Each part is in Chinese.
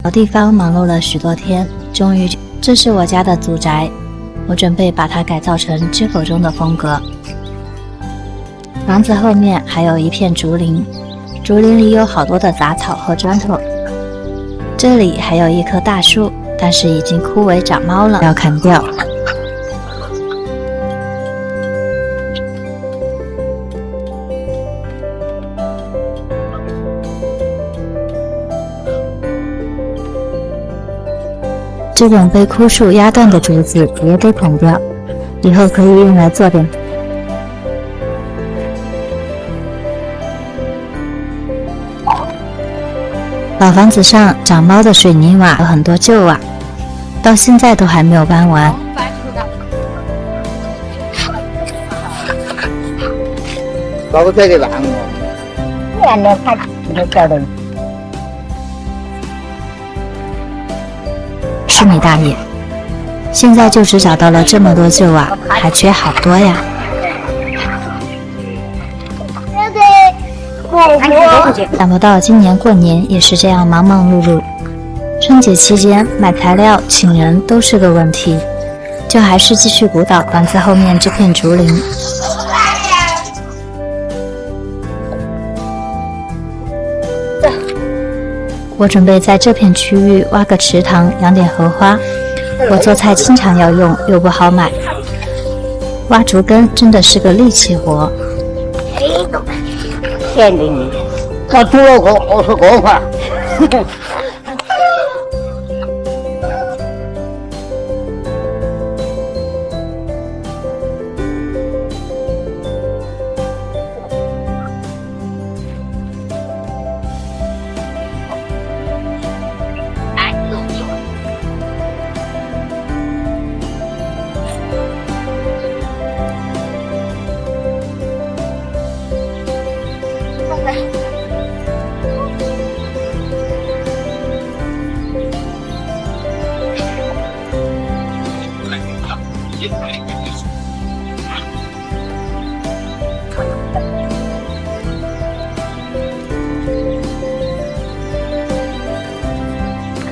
找地方忙碌了许多天，终于这是我家的祖宅，我准备把它改造成知否中的风格。房子后面还有一片竹林，竹林里有好多的杂草和砖头。这里还有一棵大树，但是已经枯萎长猫了，要砍掉。这种被枯树压断的竹子也得砍掉，以后可以用来做点。老房子上长猫的水泥瓦有很多旧瓦，到现在都还没有搬完。老子这个烂是你大爷！现在就只找到了这么多旧瓦，还缺好多呀。想不到今年过年也是这样忙忙碌碌。春节期间买材料请人都是个问题，就还是继续鼓捣房子后面这片竹林。我准备在这片区域挖个池塘，养点荷花。我做菜经常要用，又不好买。挖竹根真的是个力气活。骗的你，他煮了我说锅饭。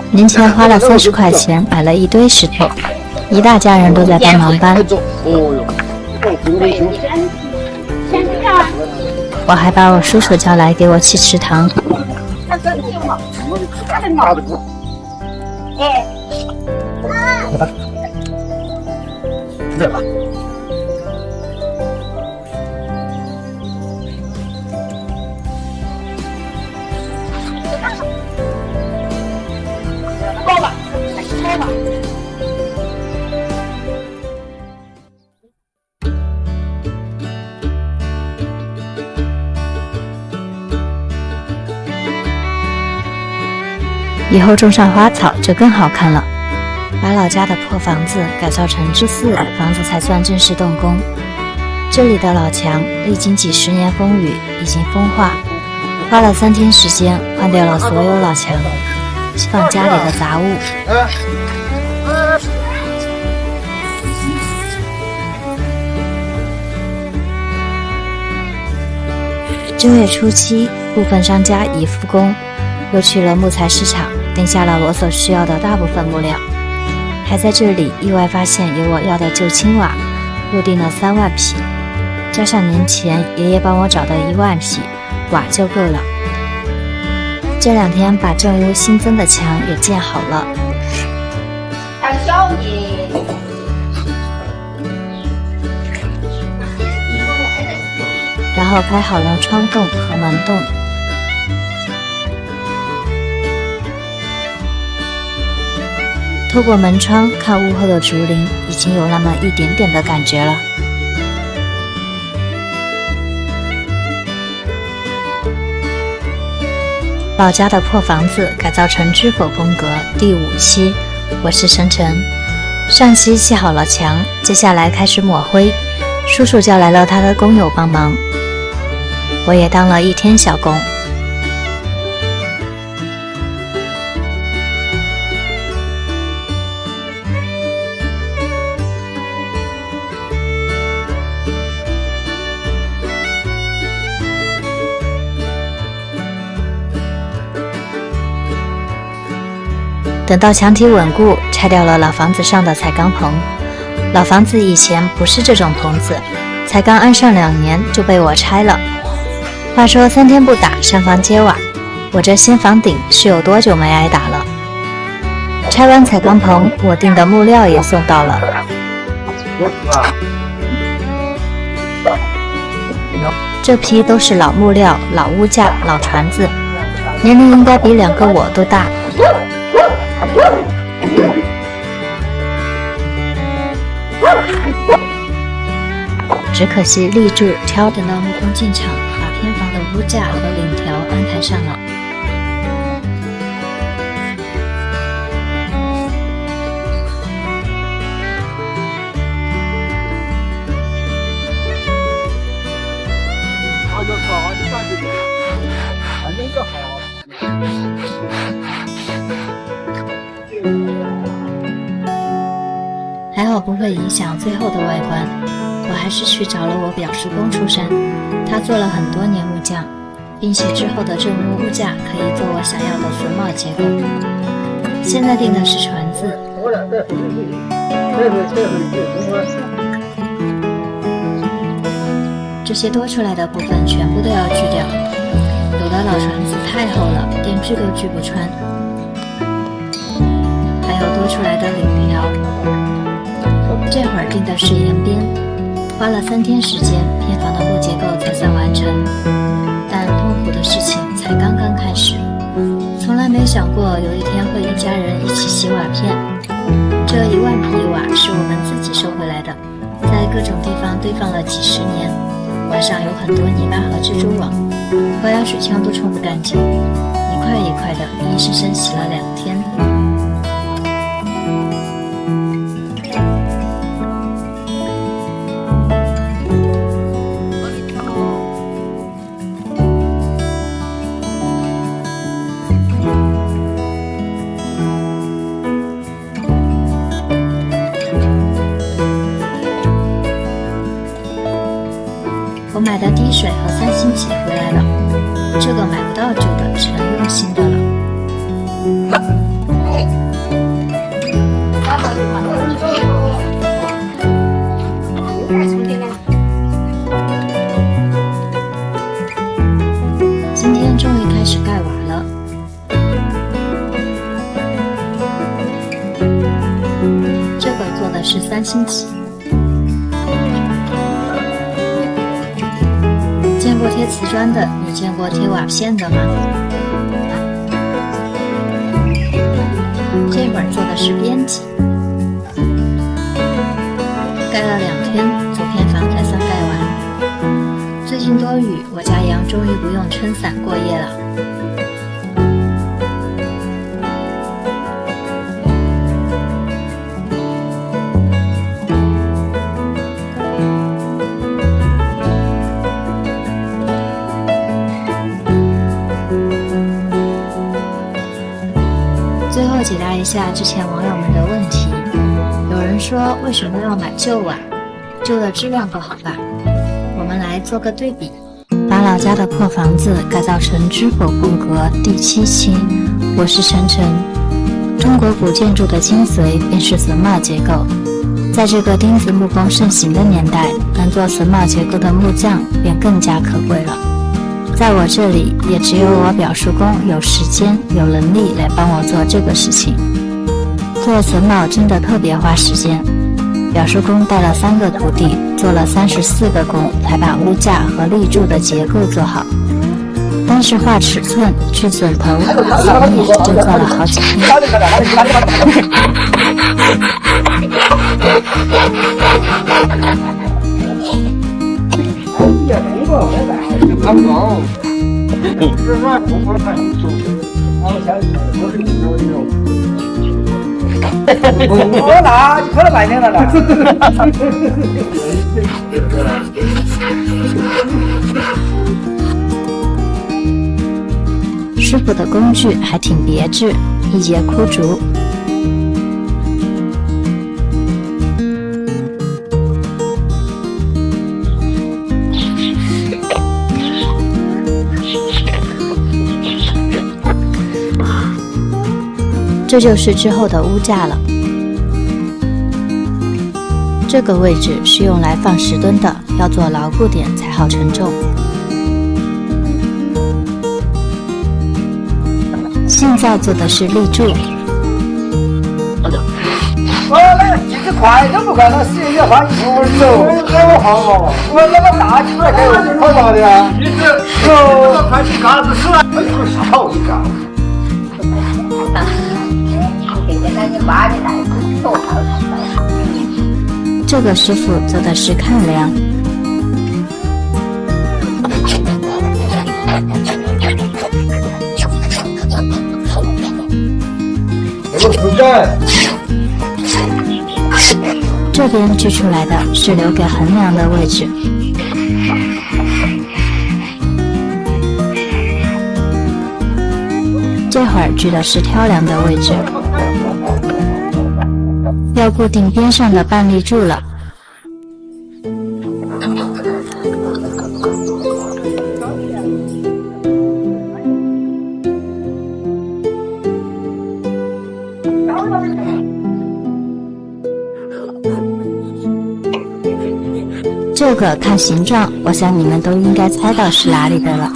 年前花了30块钱买了一堆石头，一大家人都在帮忙搬。我还把我叔叔叫来给我去池塘。以后种上花草就更好看了。把老家的破房子改造成之4，房子才算正式动工。这里的老墙历经几十年风雨，已经风化，花了3天时间换掉了所有老墙，放家里的杂物。正月初7，部分商家已复工，又去了木材市场，订下了我所需要的大部分木料。还在这里意外发现有我要的旧青瓦，又订了3万匹，加上年前爷爷帮我找的1万匹瓦就够了。这2天把正屋新增的墙也建好了。然后开好了窗洞和门洞。透过门窗看屋后的竹林，已经有那么一点点的感觉了。老家的破房子改造成知否风格第5期，我是晨晨。上期砌好了墙，接下来开始抹灰，叔叔叫来了他的工友帮忙，我也当了1天小工。等到墙体稳固，拆掉了老房子上的彩钢棚。老房子以前不是这种棚子，才刚安上2年就被我拆了。话说3天不打，上房揭瓦，我这新房顶是有多久没挨打了？拆完彩钢棚，我订的木料也送到了。这批都是老木料、老屋架、老船子，年龄应该比2个我都大。只可惜立柱挑等到木工进场，把偏房的屋架和檩条安排上了。还好不会影响最后的外观，我还是去找了我表叔公出山，他做了很多年木匠，并且之后的这木屋架可以做我想要的榫卯结构。现在订的是船子，这些多出来的部分全部都要锯掉，有的老船子太厚了，连锯都锯不穿，还有多出来的檩条。这会儿订的是沿边，花了3天时间，偏房的木结构才算完成。但痛苦的事情才刚刚开始，从来没想过有一天会一家人一起洗瓦片。这1万匹瓦是我们自己收回来的，在各种地方堆放了几10年，瓦上有很多泥巴和蜘蛛网，高压水枪都冲不干净，一块一块的，硬生生洗了2天。我买的滴水和3星级回来了，这个买不到旧的，只能用新的了。今天终于开始盖瓦了。这个做的是3星级。见过贴瓷砖的，你见过贴瓦片的吗？这会儿做的是边基，盖了2天，左偏房才算盖完。最近多雨，我家羊终于不用撑伞过夜了。最后解答一下之前网友们的问题，有人说为什么要买旧瓦？旧的质量不好吧？我们来做个对比，把老家的破房子改造成知否风格第7期。我是晨晨。中国古建筑的精髓便是榫卯结构，在这个钉子木工盛行的年代，能做榫卯结构的木匠便更加可贵了。在我这里，也只有我表叔公有时间、有能力来帮我做这个事情。做榫卯真的特别花时间，表叔公带了3个徒弟，做了34个工，才把屋架和立柱的结构做好。单是画尺寸、锯榫头、扫眼，就做了好几天。我拿你磕了半天了呢。师傅的工具还挺别致，一节枯竹。这这就是之后的屋架了。这个位置是用来放石墩的，要做牢固点才好承重。现在做的是立柱。那个机子快都不快，那时间要花1分钟。那好，我那个大机子给我好大的呀！机子哟，快去嘎子是吧？哎呦，少一个。这个师傅做的是看梁。这边锯出来的是留给横梁的位置。这会儿锯的是挑梁的位置，要固定边上的半立柱了。这个看形状，我想你们都应该猜到是哪里的了。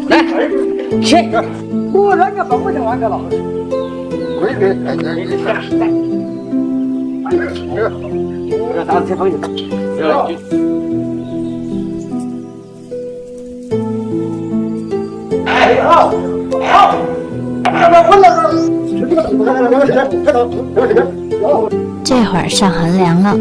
来，去！我那个不能玩个了。我也给看见你的下时代。这个啥子风景？哎，好，好，这会儿上横梁了。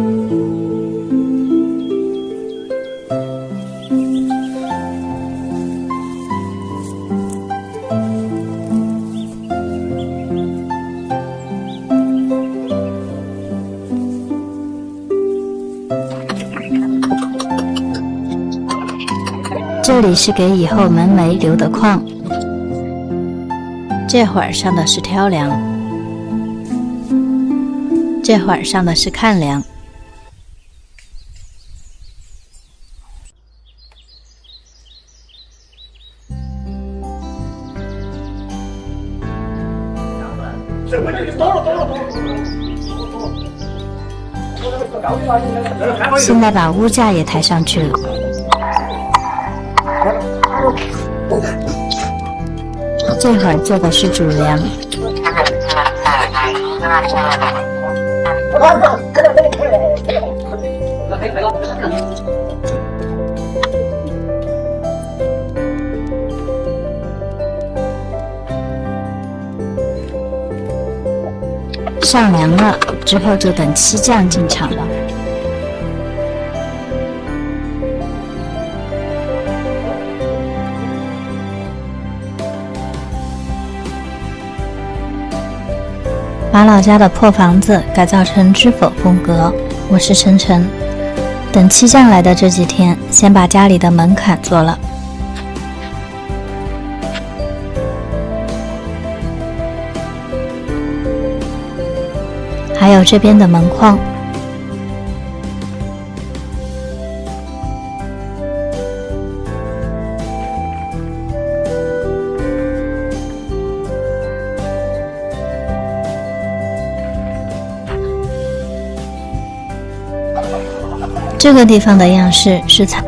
这里是给以后门楣留的框。这会儿上的是挑梁，这会儿上的是看梁。现在把屋架也抬上去了。这会儿做的是主梁。上梁了，之后就等漆匠进场了。把老家的破房子改造成知否风格，我是晨晨。等漆匠来的这几天，先把家里的门槛做了。还有这边的门框。这个地方的样式是采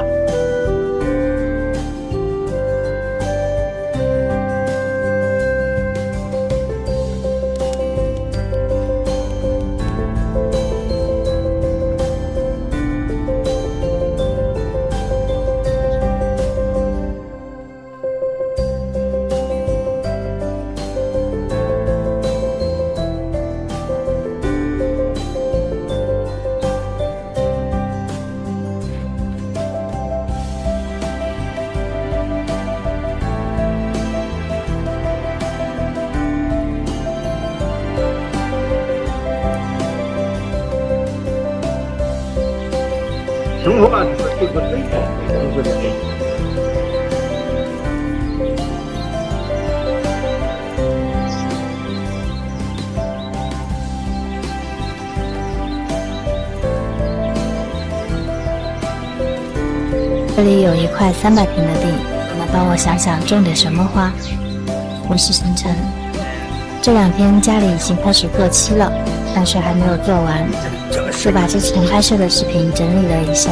中华这个水平，中国的水平。这里有一块300平的地，你们帮我想想种点什么花？我是晨晨。这2天家里已经开始过期了，但是还没有做完，就把之前拍摄的视频整理了一下。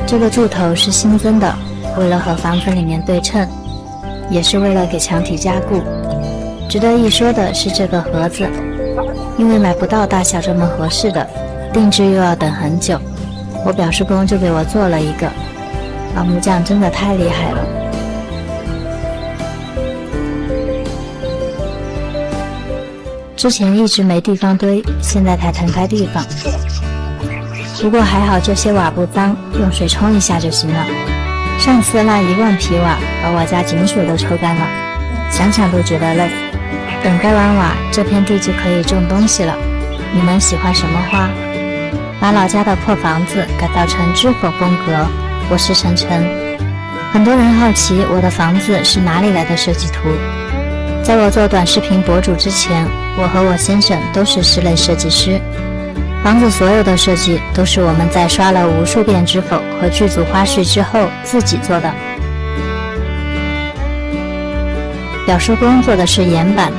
这个柱头是新增的，为了和房子里面对称，也是为了给墙体加固。值得一说的是这个盒子，因为买不到大小这么合适的，定制又要等很久，我表叔公就给我做了一个。老木匠真的太厉害了。之前一直没地方堆，现在才腾开地方。不过还好这些瓦不脏，用水冲一下就行了。上次那1万匹瓦把我家井水都抽干了，想想都觉得累。等盖完瓦，这片地就可以种东西了。你们喜欢什么花？把老家的破房子改造成知否风格。我是晨晨。很多人好奇我的房子是哪里来的设计图。在我做短视频博主之前，我和我先生都是室内设计师。房子所有的设计都是我们在刷了无数遍知否和剧组花絮之后自己做的。表叔公做的是岩板，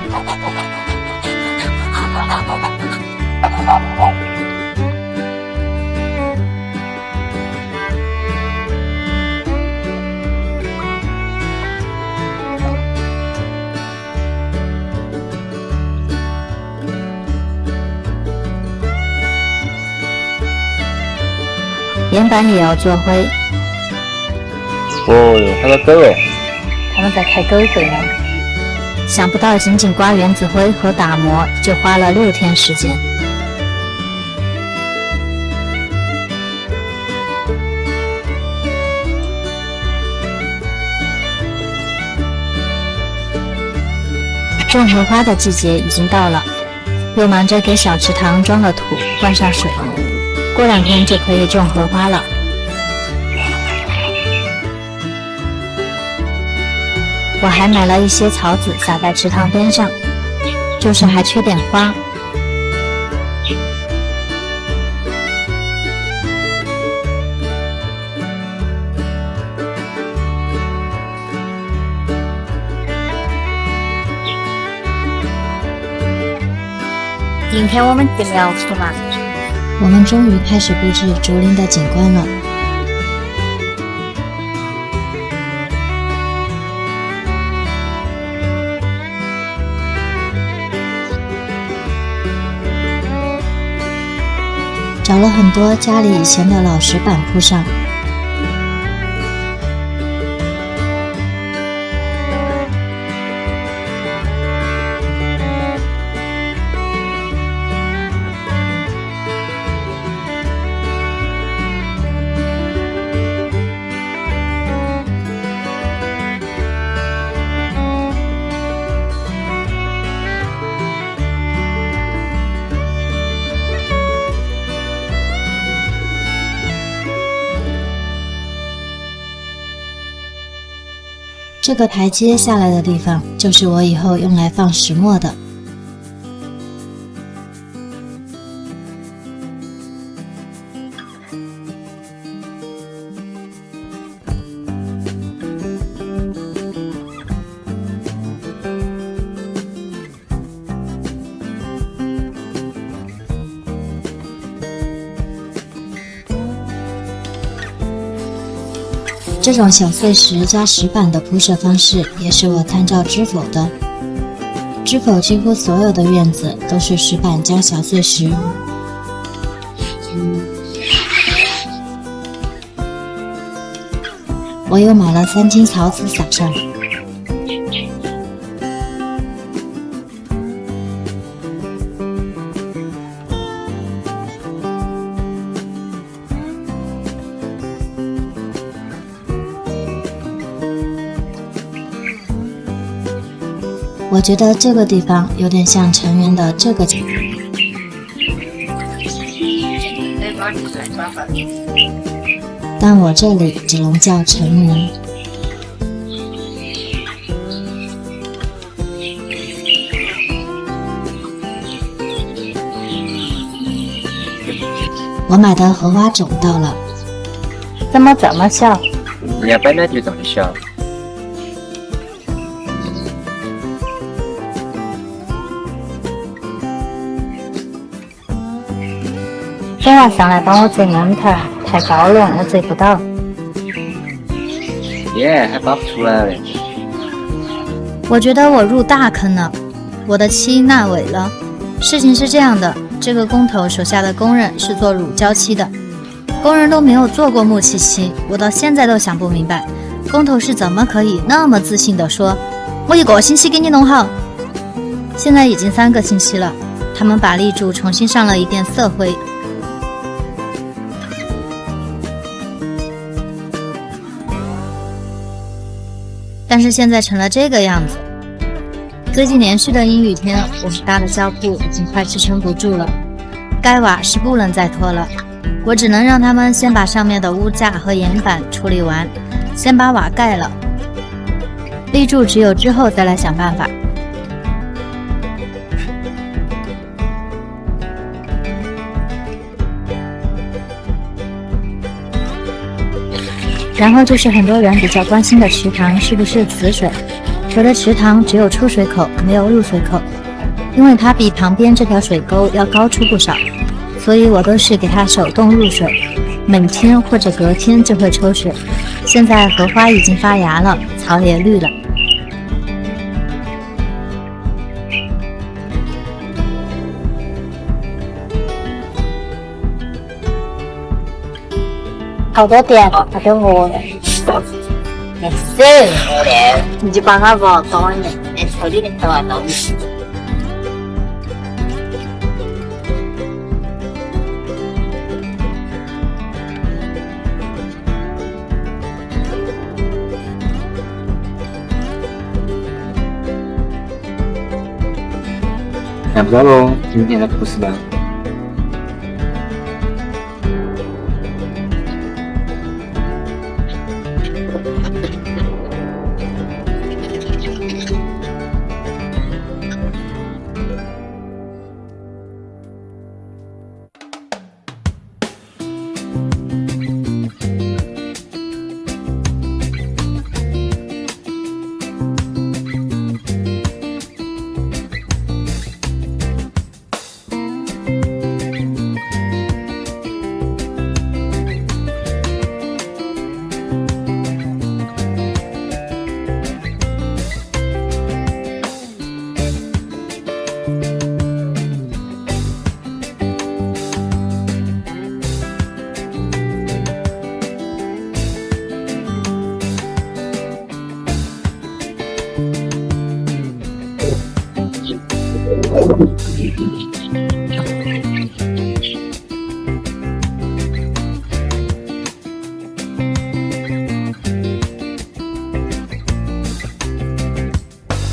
岩板也要做灰。哦哟，还在狗哦！他们在开狗会呢。想不到仅仅刮原子灰和打磨就花了6天时间。种荷花的季节已经到了，又忙着给小池塘装了土，灌上水。过2天就可以种荷花了。我还买了一些草籽撒在池塘边上，就是还缺点花。今天我们去苗出嘛。我们终于开始布置竹林的景观了。找了很多家里以前的老石板铺上。这个台阶下来的地方，就是我以后用来放石墨的。这种小碎石加石板的铺设方式也是我参照知否的。知否几乎所有的院子都是石板加小碎石。我又买了3斤草籽撒上。我觉得这个地方有点像成员的这个角。但我这里只能叫成名。我买的荷花种到了。怎么这么小？人家本来就这么小。等下上来帮我折闷头，太高了，我折不到。耶，还拔不出来嘞。我觉得我入大坑了，我的漆烂尾了。事情是这样的，这个工头手下的工人是做乳胶漆的，工人都没有做过木漆漆，我到现在都想不明白，工头是怎么可以那么自信地说，我1个星期给你弄好。现在已经3个星期了，他们把立柱重新上了一遍色灰。但是现在成了这个样子。最近连续的阴雨天，我们搭的胶铺已经快支撑不住了，盖瓦是不能再拖了，我只能让他们先把上面的屋架和檐板处理完，先把瓦盖了，立柱只有之后再来想办法。然后就是很多人比较关心的池塘是不是死水。我的池塘只有出水口，没有入水口，因为它比旁边这条水沟要高出不少，所以我都是给它手动入水，每天或者隔天就会抽水。现在荷花已经发芽了，草也绿了。好多点了，他给我没事，你就帮他吧，帮我连手里的头啊都是。看不到喽，今天的故事吧。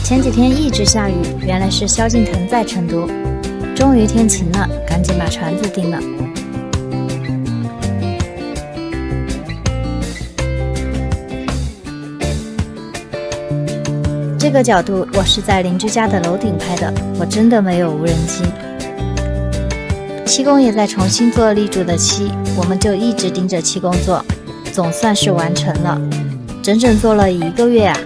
前几天一直下雨，原来是萧敬腾在成都。终于天晴了，赶紧把船子订了。这个角度我是在邻居家的楼顶拍的，我真的没有无人机。漆工也在重新做立柱的漆，我们就一直盯着漆工做，总算是完成了，整整做了1个月啊！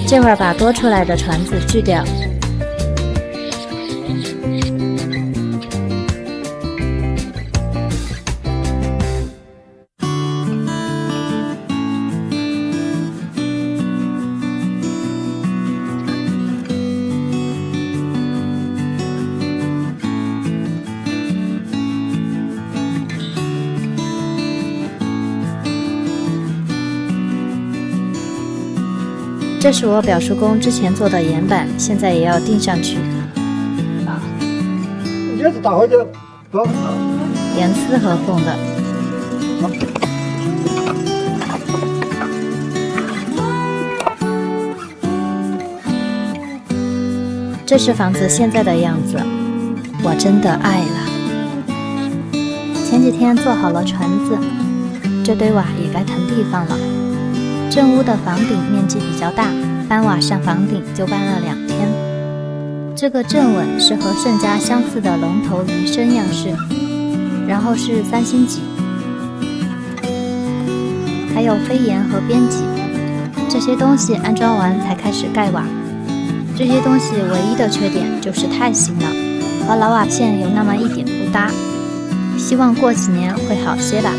这会儿把多出来的船子锯掉。这是我表叔公之前做的岩板，现在也要钉上去。也是大伙就严丝合缝的。这是房子现在的样子，我真的爱了。前几天做好了船子，这堆瓦也该腾地方了。正屋的房顶面积比较大，搬瓦上房顶就搬了2天。这个正吻是和盛家相似的龙头鱼身样式，然后是3星脊，还有飞檐和边脊，这些东西安装完才开始盖瓦。这些东西唯一的缺点就是太新了，和老瓦片有那么一点不搭，希望过几年会好些吧。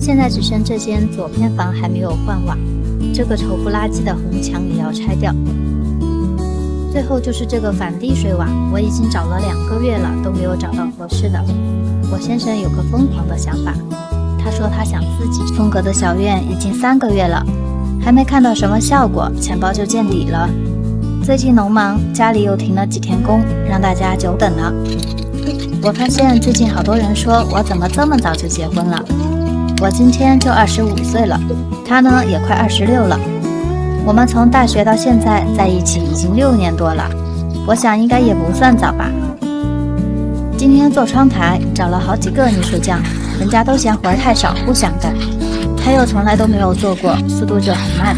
现在只剩这间左偏房还没有换瓦，这个丑不拉几的红墙也要拆掉。最后就是这个反滴水瓦，我已经找了2个月了，都没有找到合适的。我先生有个疯狂的想法，他说他想自己风格的小院已经3个月了，还没看到什么效果，钱包就见底了。最近农忙，家里又停了几天工，让大家久等了。我发现最近好多人说我怎么这么早就结婚了，我今天就25岁了，他呢也快26了。我们从大学到现在在一起已经6年多了，我想应该也不算早吧。今天做窗台找了好几个泥水匠，人家都嫌活儿太少不想干，他又从来都没有做过，速度就很慢。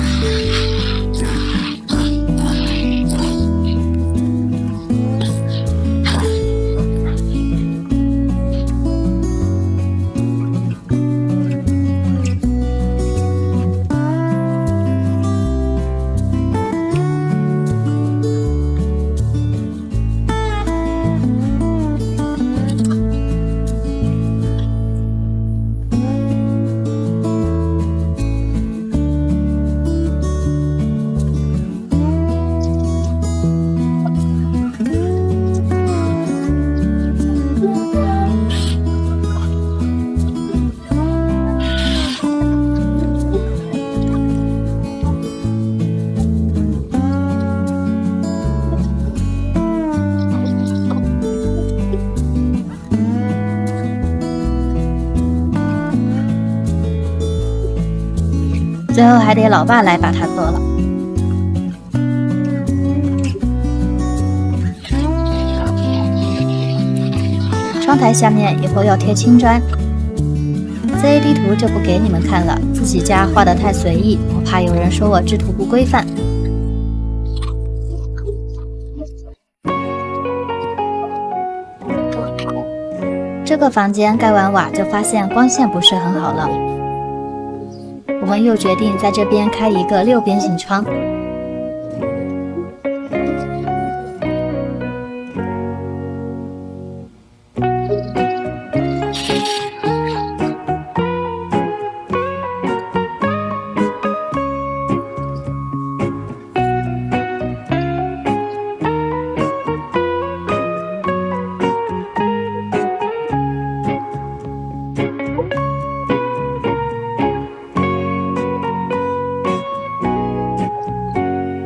最后还得老爸来把它做了。窗台下面以后要贴青砖， CAD 图就不给你们看了，自己家画得太随意，我怕有人说我制图不规范。这个房间盖完瓦就发现光线不是很好了，我们又决定在这边开一个6边形窗。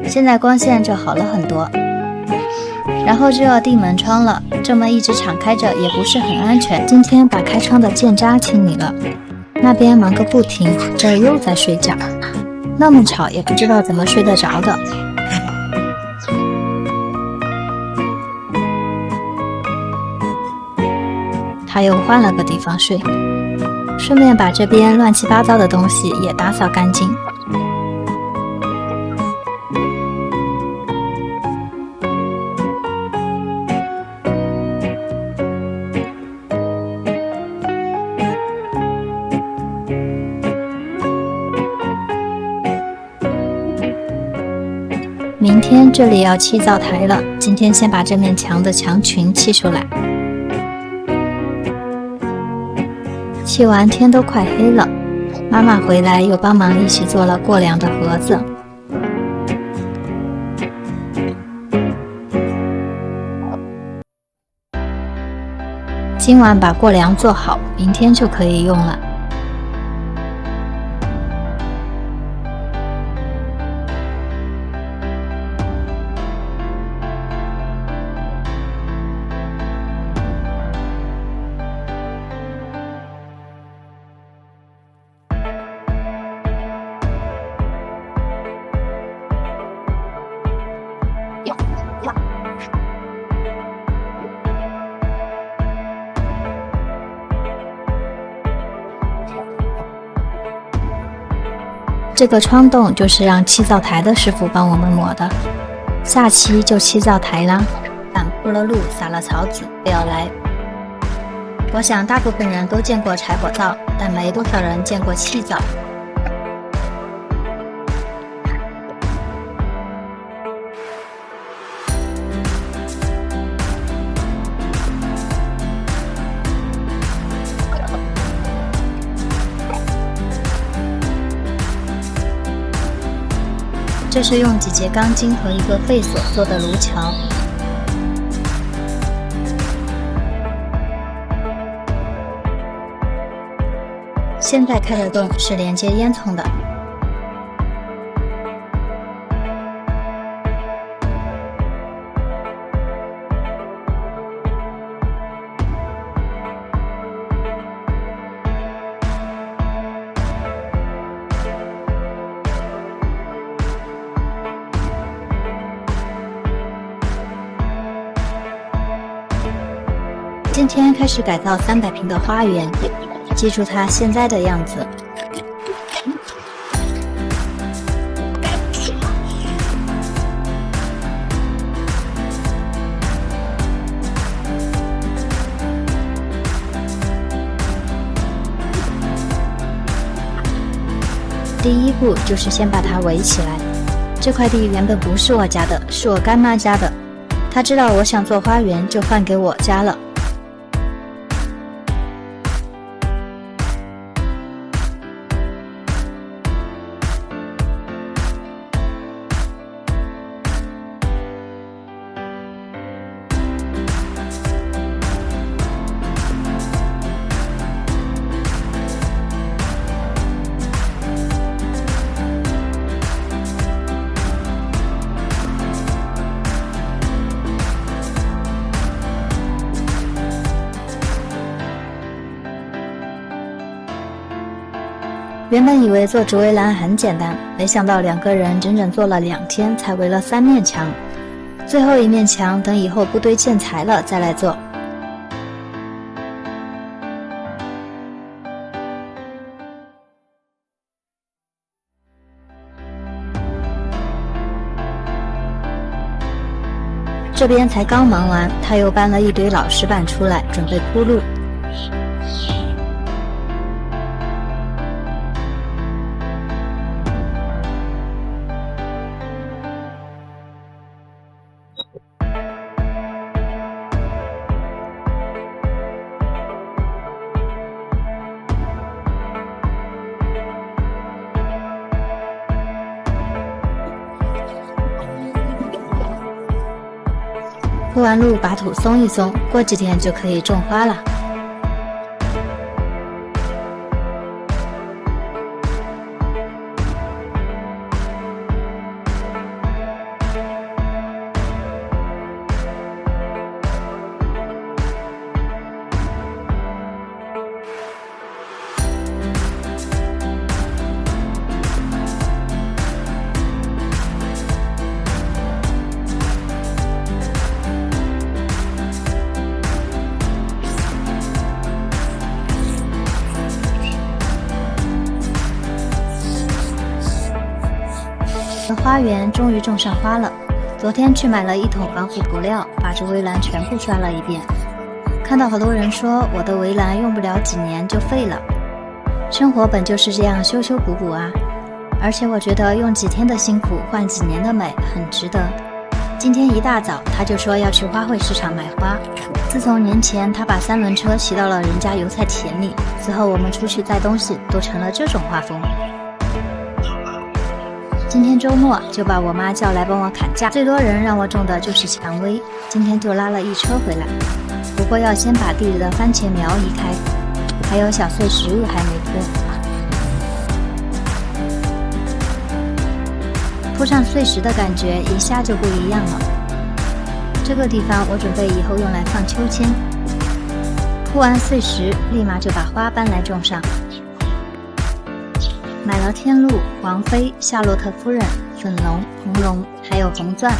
现在光线就好了很多，然后就要钉门窗了，这么一直敞开着也不是很安全。今天把开窗的箭扎清理了，那边忙个不停，这儿又在睡觉，那么吵也不知道怎么睡得着的。他又换了个地方睡，顺便把这边乱七八糟的东西也打扫干净。明天这里要砌灶台了，今天先把这面墙的墙裙砌出来。砌完天都快黑了，妈妈回来又帮忙一起做了过梁的盒子。今晚把过梁做好，明天就可以用了。这个窗洞就是让砌灶台的师傅帮我们抹的，下期就砌灶台啦。铺了路，撒了草籽，要来。我想大部分人都见过柴火灶，但没多少人见过砌灶。这是用几节钢筋和一个废锁做的炉桥。现在开的洞是连接烟囱的。今天开始改造300平的花园，记住它现在的样子。第一步就是先把它围起来。这块地原本不是我家的，是我干妈家的。她知道我想做花园，就换给我家了。原本以为做植围栏很简单，没想到2个人整整做了2天才围了3面墙。最后一面墙等以后部队建材了再来做。这边才刚忙完，他又搬了一堆老石板出来，准备铺路。铺完路，把土松一松，过几天就可以种花了。花园终于种上花了。昨天去买了1桶防腐涂料，把这围栏全部刷了一遍。看到好多人说我的围栏用不了几年就废了，生活本就是这样修修补补啊。而且我觉得用几天的辛苦换几年的美很值得。今天一大早他就说要去花卉市场买花。自从年前他把3轮车骑到了人家油菜田里，此后我们出去载东西都成了这种画风。今天周末就把我妈叫来帮我砍价，最多人让我种的就是蔷薇，今天就拉了一车回来。不过要先把地里的番茄苗移开，还有小碎石也还没铺。铺上碎石的感觉一下就不一样了。这个地方我准备以后用来放秋千。铺完碎石，立马就把花搬来种上。买了天露、王妃、夏洛特夫人、粉龙、红龙，还有红钻。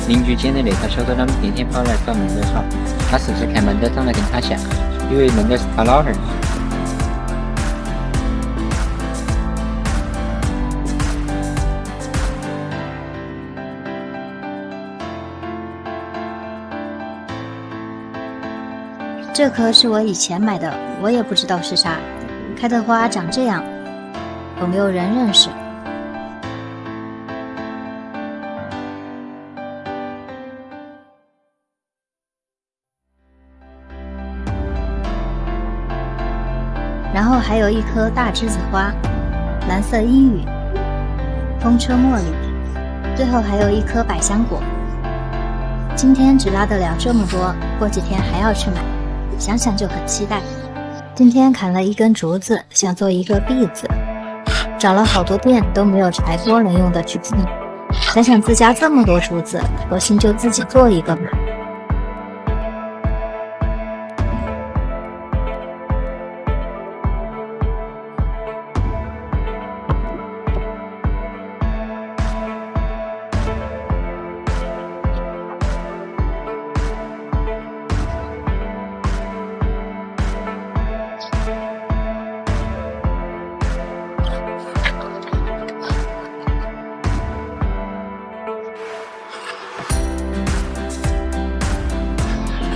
邻居捡的那套小狗，他们天天跑来找孟德耍，他是不是看孟德长得跟他像，以为孟德是他老汉儿？这棵是我以前买的，我也不知道是啥，开的花长这样，有没有人认识？然后还有一颗大栀子花，蓝色阴雨，风车茉莉，最后还有一颗百香果。今天只拉得了这么多，过几天还要去买，想想就很期待。今天砍了一根竹子，想做一个篦子，找了好多遍都没有柴锅能用的去碰。想想自家这么多竹子，索性就自己做一个吧。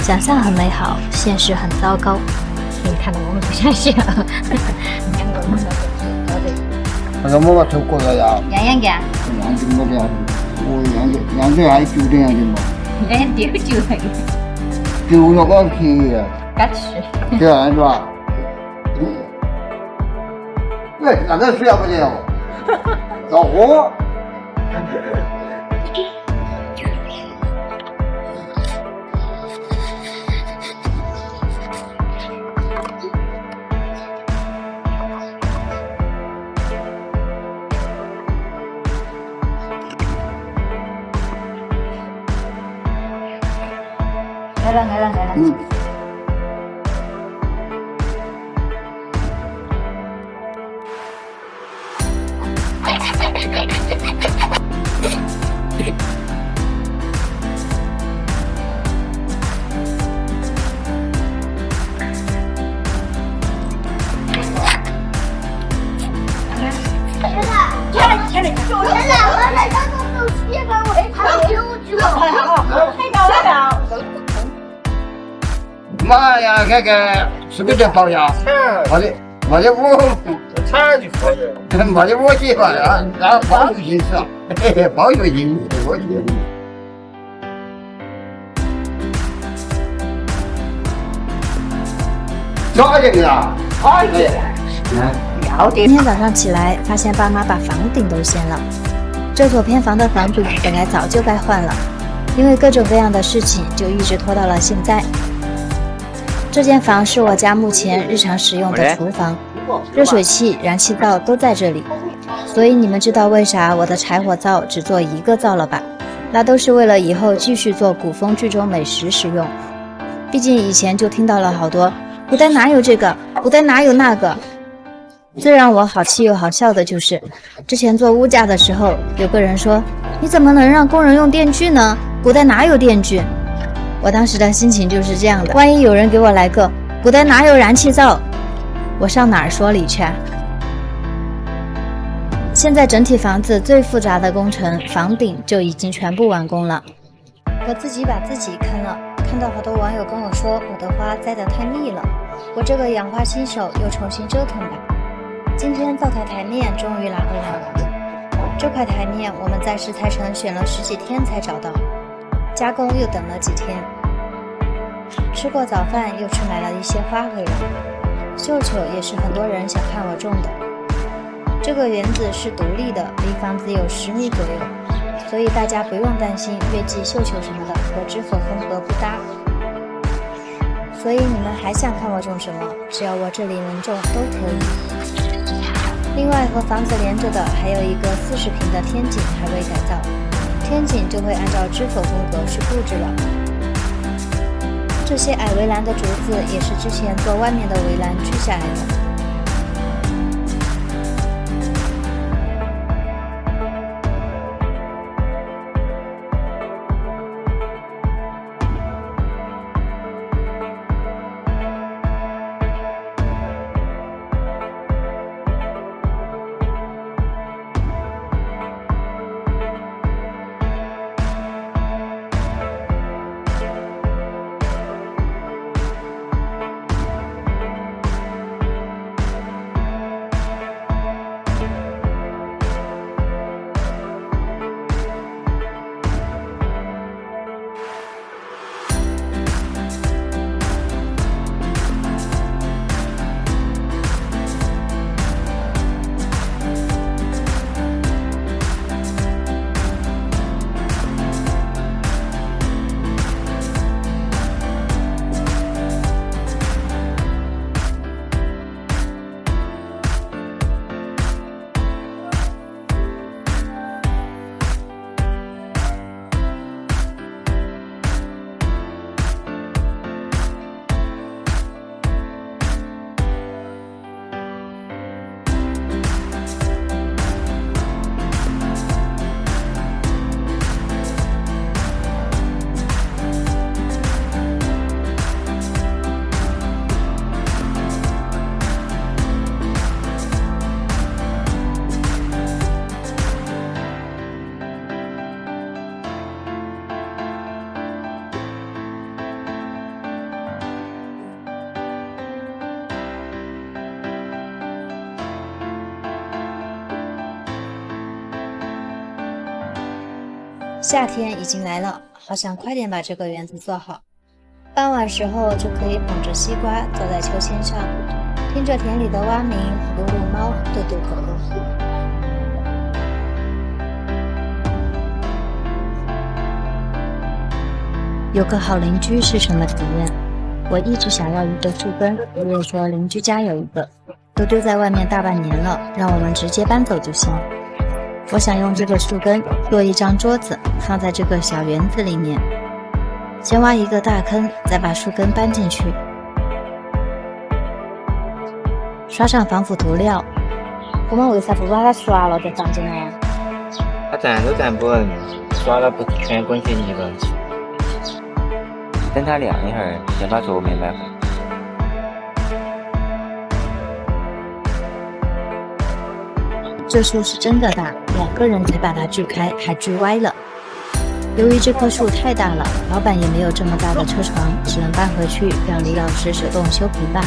想象很美好，现实很糟糕。你看到我们不相信啊？你看我们那个妈妈抽过了呀？样干？样子没得样子，我样子还9点样子嘛？丢就那个。丢了个屁！该吃。这样是吧？对，那个水要不了，恼火。来了。妈呀，看看是不是包呀？没得我，差就可以。没得我计划呀，那包就行是吧？嘿嘿，包就行，我就行。抓紧了，快点！今天早上起来，发现爸妈把房顶都掀了。这座偏房的房主本来早就该换了，因为各种各样的事情，就一直拖到了现在。这间房是我家目前日常使用的厨房，热水器、燃气灶都在这里，所以你们知道为啥我的柴火灶只做1个灶了吧？那都是为了以后继续做古风剧中美食使用。毕竟以前就听到了好多古代哪有这个，古代哪有那个。最让我好气又好笑的就是，之前做屋架的时候，有个人说：“你怎么能让工人用电锯呢？古代哪有电锯？”我当时的心情就是这样的，万一有人给我来个古代哪有燃气灶，我上哪儿说理去啊？现在整体房子最复杂的工程房顶就已经全部完工了，我自己把自己坑了。看到好多网友跟我说我的花栽得太密了，我这个养花新手又重新折腾吧。今天灶台台面终于拿回来了，这块台面我们在石材城选了10几天才找到，加工又等了几天。吃过早饭又去买了一些花回来，绣球也是很多人想看我种的。这个园子是独立的，离房子有10米左右，所以大家不用担心月季绣球什么的和知否风格不搭。所以你们还想看我种什么，只要我这里能种都可以。另外和房子连着的还有一个40平的天井还未改造，天井就会按照知否风格去布置了。这些矮围栏的竹子也是之前做外面的围栏锯下来的。夏天已经来了，好想快点把这个园子做好。傍晚时候就可以捧着西瓜坐在秋千上，听着田里的蛙鸣，撸撸猫，逗逗狗。有个好邻居是什么体验？我一直想要一个树根，我也说邻居家有一个，都丢在外面大半年了，让我们直接搬走就行。我想用这个树根做一张桌子，放在这个小园子里面。先挖一个大坑，再把树根搬进去，刷上防腐涂料。我们为啥不把它刷了再放进来？它站都站不稳，刷了不全滚水泥了。等它晾一会儿，先把桌面摆好。这树是真的大，2个人才把它锯开，还锯歪了。由于这棵树太大了，老板也没有这么大的车床，只能搬回去让李老师手动修平吧。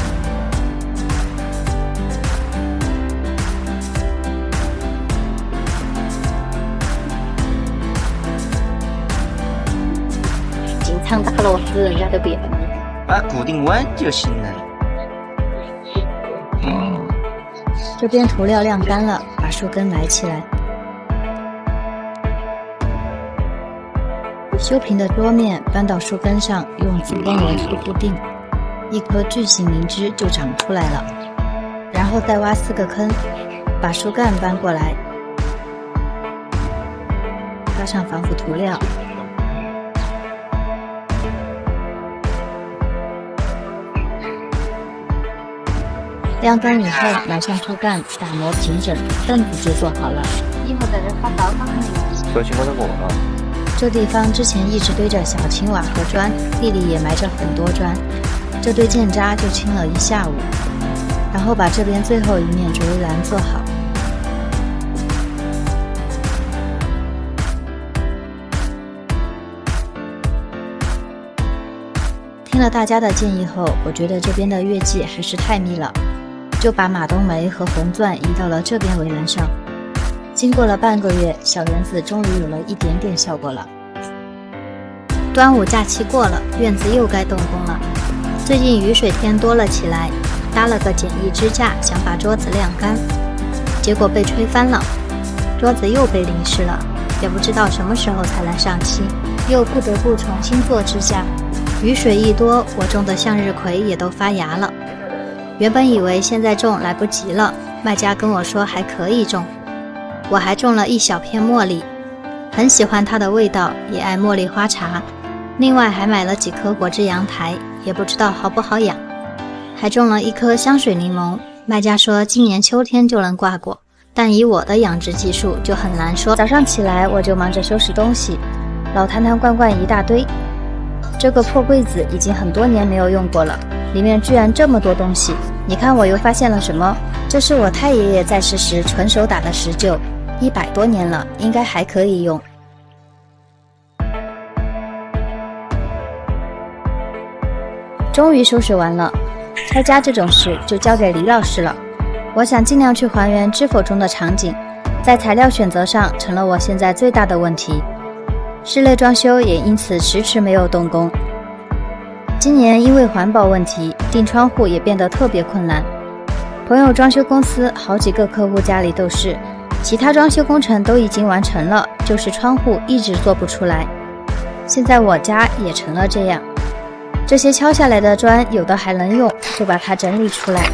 经常打螺丝，人家都别了。把固定稳就行了。这边涂料晾干了，把树根埋起来。修平的桌面搬到树根上，用子根纹束固定，一颗巨型灵芝就长出来了。然后再挖4个坑，把树干搬过来，刷上防腐涂料。晾干以后，埋上树干，打磨平整，凳子就做好了。以后在这发刀吗？说起我都饿了。这地方之前一直堆着小青瓦和砖，地里也埋着很多砖，这堆建渣就清了一下午，然后把这边最后一面竹围栏做好。听了大家的建议后，我觉得这边的月季还是太密了，就把马冬梅和红钻移到了这边围栏上。经过了半个月，小园子终于有了一点点效果了。端午假期过了，院子又该动工了。最近雨水天多了起来，搭了个简易支架，想把桌子晾干，结果被吹翻了，桌子又被淋湿了，也不知道什么时候才能上漆，又不得不重新做支架。雨水一多，我种的向日葵也都发芽了。原本以为现在种来不及了，卖家跟我说还可以种。我还种了一小片茉莉，很喜欢它的味道，也爱茉莉花茶。另外还买了几棵果汁阳台，也不知道好不好养。还种了一颗香水柠檬，卖家说今年秋天就能挂果，但以我的养殖技术就很难说。早上起来我就忙着收拾东西，老坛坛罐罐一大堆。这个破柜子已经很多年没有用过了，里面居然这么多东西。你看我又发现了什么？这是我太爷爷在世时纯手打的石臼，100多年了，应该还可以用。终于收拾完了，拆家这种事就交给李老师了。我想尽量去还原知否中的场景，在材料选择上成了我现在最大的问题。室内装修也因此迟迟没有动工。今年因为环保问题，订窗户也变得特别困难。朋友装修公司好几个客户家里都是，其他装修工程都已经完成了，就是窗户一直做不出来。现在我家也成了这样。这些敲下来的砖有的还能用，就把它整理出来。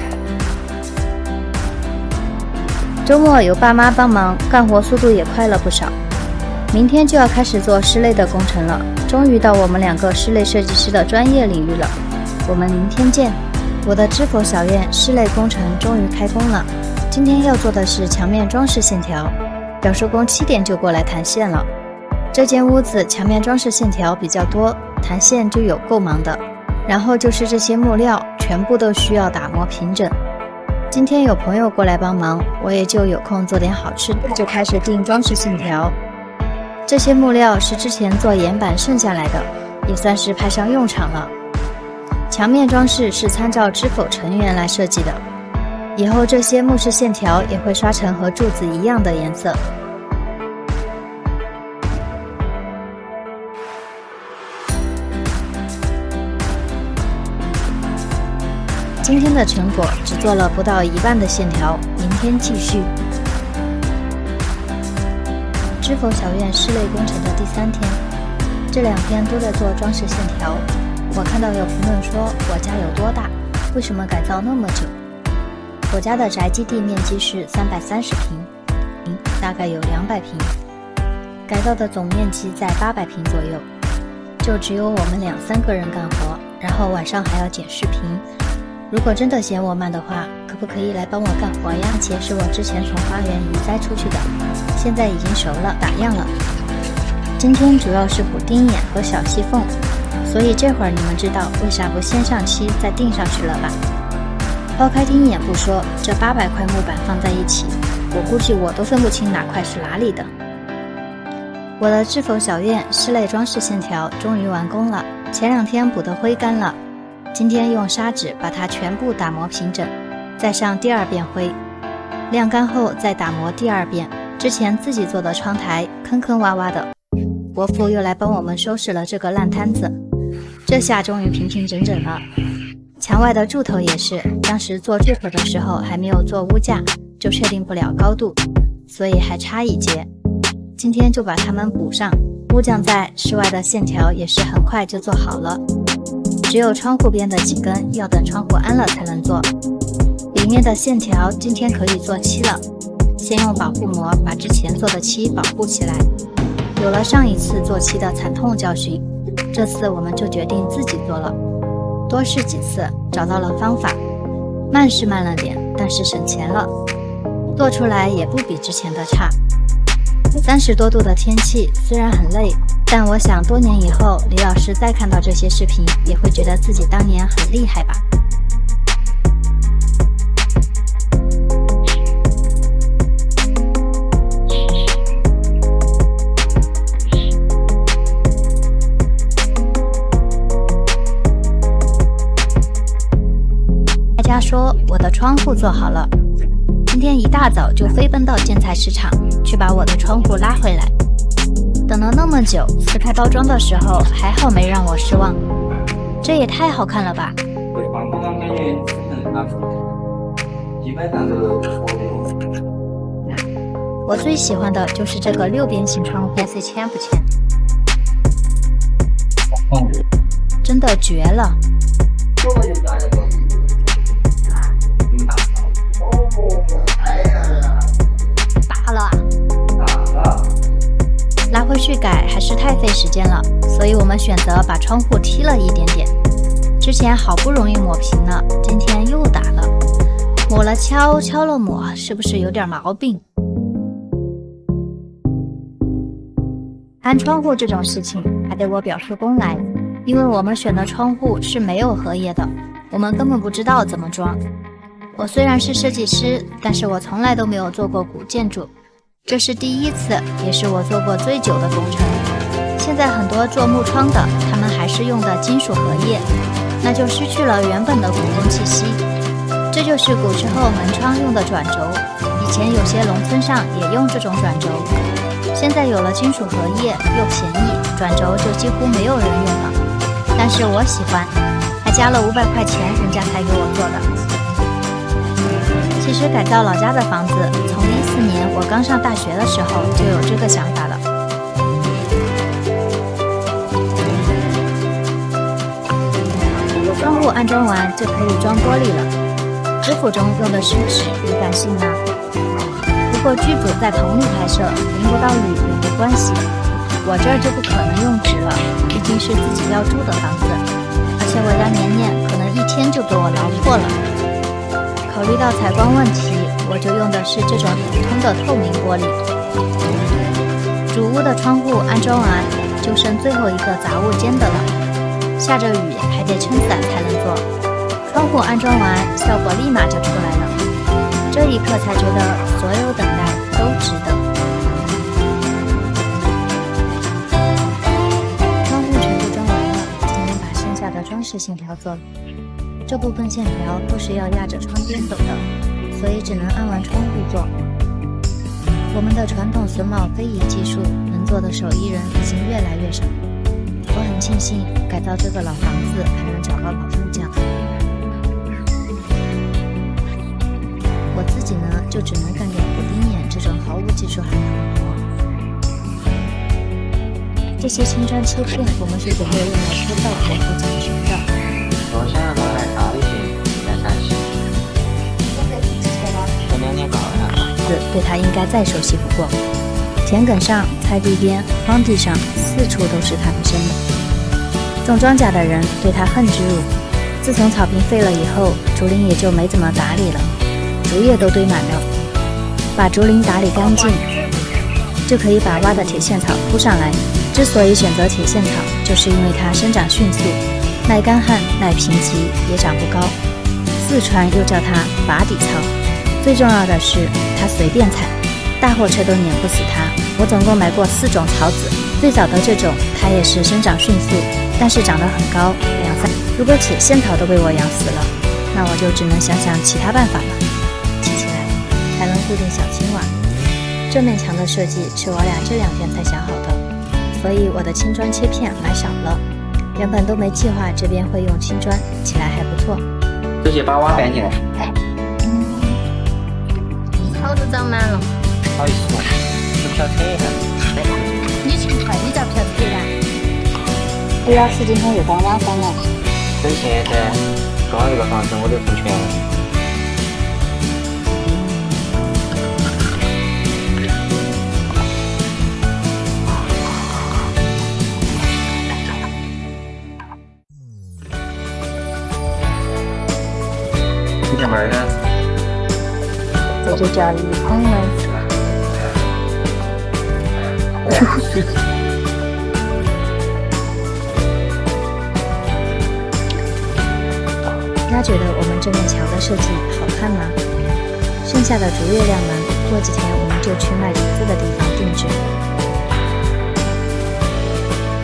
周末有爸妈帮忙，干活速度也快了不少。明天就要开始做室内的工程了，终于到我们2个室内设计师的专业领域了。我们明天见。我的知否小院室内工程终于开工了，今天要做的是墙面装饰线条，表叔公7点就过来弹线了。这间屋子墙面装饰线条比较多，弹线就有够忙的。然后就是这些木料全部都需要打磨平整。今天有朋友过来帮忙，我也就有空做点好吃的，就开始订装饰线条。这些木料是之前做岩板剩下来的，也算是派上用场了。墙面装饰是参照知否成员来设计的，以后这些木饰线条也会刷成和柱子一样的颜色。今天的成果只做了不到1半的线条，明天继续。知否小院室内工程的第3天，这2天都在做装饰线条。我看到有评论说我家有多大，为什么改造那么久？我家的宅基地面积是330平，大概有200平，改造的总面积在800平左右。就只有我们2、3个人干活，然后晚上还要剪视频。如果真的嫌我慢的话，可不可以来帮我干活呀？番茄是我之前从花园移栽出去的，现在已经熟了，打样了。今天主要是补钉眼和小细缝，所以这会儿你们知道为啥不先上漆再钉上去了吧？抛开钉眼不说，这800块木板放在一起，我估计我都分不清哪块是哪里的。我的知否小院室内装饰线条终于完工了，前2天补的灰干了。今天用砂纸把它全部打磨平整，再上第2遍灰，晾干后再打磨第2遍。之前自己做的窗台坑坑洼洼的，伯父又来帮我们收拾了这个烂摊子，这下终于平平整整了。墙外的柱头也是，当时做柱头的时候还没有做屋架，就确定不了高度，所以还差1截。今天就把它们补上。屋匠在，室外的线条也是很快就做好了。只有窗户边的几根要等窗户安了才能做，里面的线条今天可以做漆了。先用保护膜把之前做的漆保护起来。有了上一次做漆的惨痛教训，这次我们就决定自己做了。多试几次，找到了方法，慢是慢了点，但是省钱了，做出来也不比之前的差。30多度的天气虽然很累，但我想多年以后李老师再看到这些视频，也会觉得自己当年很厉害吧。家说我的窗户做好了，今天一大早就飞奔到建材市场去把我的窗户拉回来。等了那么久，撕开包装的时候还好没让我失望，这也太好看了吧！我最喜欢的就是这个6边形窗户，颜色浅不浅？真的绝了！拔了啊！拉回去改还是太费时间了，所以我们选择把窗户踢了一点点。之前好不容易抹平了，今天又打了，抹了敲，敲了抹，是不是有点毛病？安窗户这种事情还得我表叔公来，因为我们选的窗户是没有荷叶的，我们根本不知道怎么装。我虽然是设计师，但是我从来都没有做过古建筑，这是第一次，也是我做过最久的工程。现在很多做木窗的，他们还是用的金属荷叶，那就失去了原本的古风气息。这就是古时候门窗用的转轴，以前有些农村上也用这种转轴。现在有了金属荷叶又便宜，转轴就几乎没有人用了。但是我喜欢，还加了500块钱人家才给我做的。其实改造老家的房子，从14年我刚上大学的时候就有这个想法了。窗户安装完就可以装玻璃了。知府中用的是纸，你敢信吗？不过剧组在棚里拍摄，淋不到雨也没关系。我这儿就不可能用纸了，毕竟是自己要住的房子，而且我家年年可能1天就给我挠破了。考虑到采光问题，我就用的是这种普通的透明玻璃。主屋的窗户安装完，就剩最后一个杂物间的了。下着雨还得撑伞才能做。窗户安装完，效果立马就出来了。这一刻才觉得所有等待都值得。窗户全部装完了，今天把剩下的装饰线条做了。这部分线条都是要压着窗边走的，所以只能按完窗户做。我们的传统榫卯非遗技术，能做的手艺人已经越来越少。我很庆幸改造这个老房子还能找到老木匠。我自己呢，就只能干点补丁眼这种毫无技术含量的活。这些青砖切片，我们是准备用来贴道口和墙裙的。我想要拿来大一些，再大一些。这2年搞了。对他应该再熟悉不过。田埂上、菜地边、荒地上，四处都是他们生的。种庄稼的人对他恨之入。自从草坪废了以后，竹林也就没怎么打理了。竹叶都堆满了，把竹林打理干净，就可以把挖的铁线草铺上来。之所以选择铁线草，就是因为它生长迅速，耐干旱、耐贫瘠，也长不高。四川又叫它拔底草。最重要的是，它随便采，大货车都碾不死它。我总共买过4种草籽，最早的这种它也是生长迅速，但是长得很高，2、3。如果铁线草都被我养死了，那我就只能想想其他办法了。砌起来还能固定小青蛙。这面墙的设计是我俩这2天才想好的，所以我的青砖切片买少了。原本都没计划这边会用青砖，起来还不错。直接把瓦搬进来。草都长满了。不好意思，不晓得扯一下。你勤快，你咋不晓得扯呢？李老师今天又当2番了。等现在装一个房子我都付全了。你干嘛呢？这就叫离婚了。大家觉得我们这面墙的设计好看吗？剩下的竹叶亮门，过几天我们就去卖竹子的地方定制。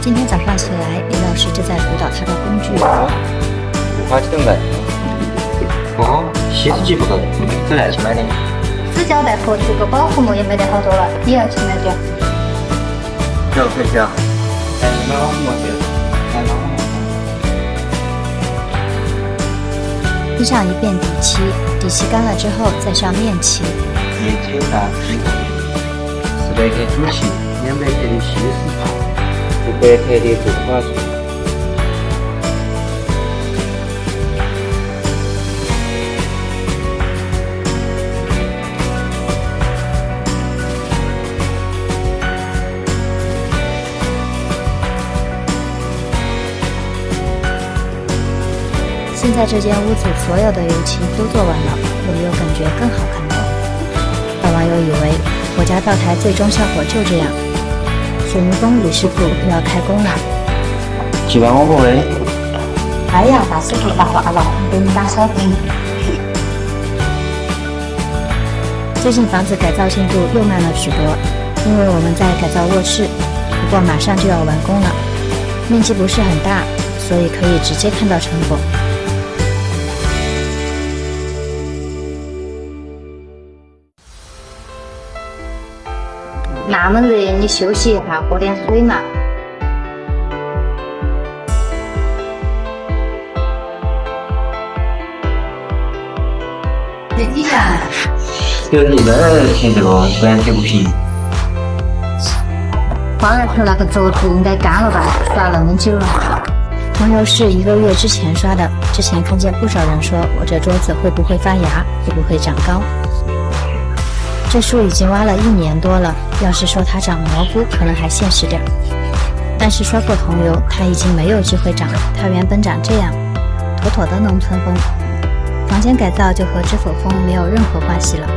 今天早上起来，李老师就在辅导他的工具。5花成本。哦，稀释剂不够，走来去买的。纸胶带和这个保护膜也没得好多了，你要去哪家？有可以去啊。哎，买保护膜去。买保护膜。先上一遍底漆，底漆干了之后再上面漆。面漆大400克主漆，200克的稀释，500克的不化素。现在这间屋子所有的油漆都做完了，我又感觉更好看了。有网友以为我家灶台最终效果就这样，水泥工李师傅又要开工了。几万我不会。哎呀，大师傅发话了，给你打小灯。最近房子改造进度又慢了许多，因为我们在改造卧室，不过马上就要完工了，面积不是很大，所以可以直接看到成果。那么热，你休息一下，喝点水嘛。这底下就是这个贴这个不然贴不平。花园头那个桌子应该干了吧？刷那么久了。网友是1个月之前刷的，之前看见不少人说我这桌子会不会发芽，会不会长高。这树已经挖了1年多了，要是说它长蘑菇可能还现实点，但是刷过桐油，它已经没有机会长了。它原本长这样，妥妥的农村风。房间改造就和知否风没有任何关系了，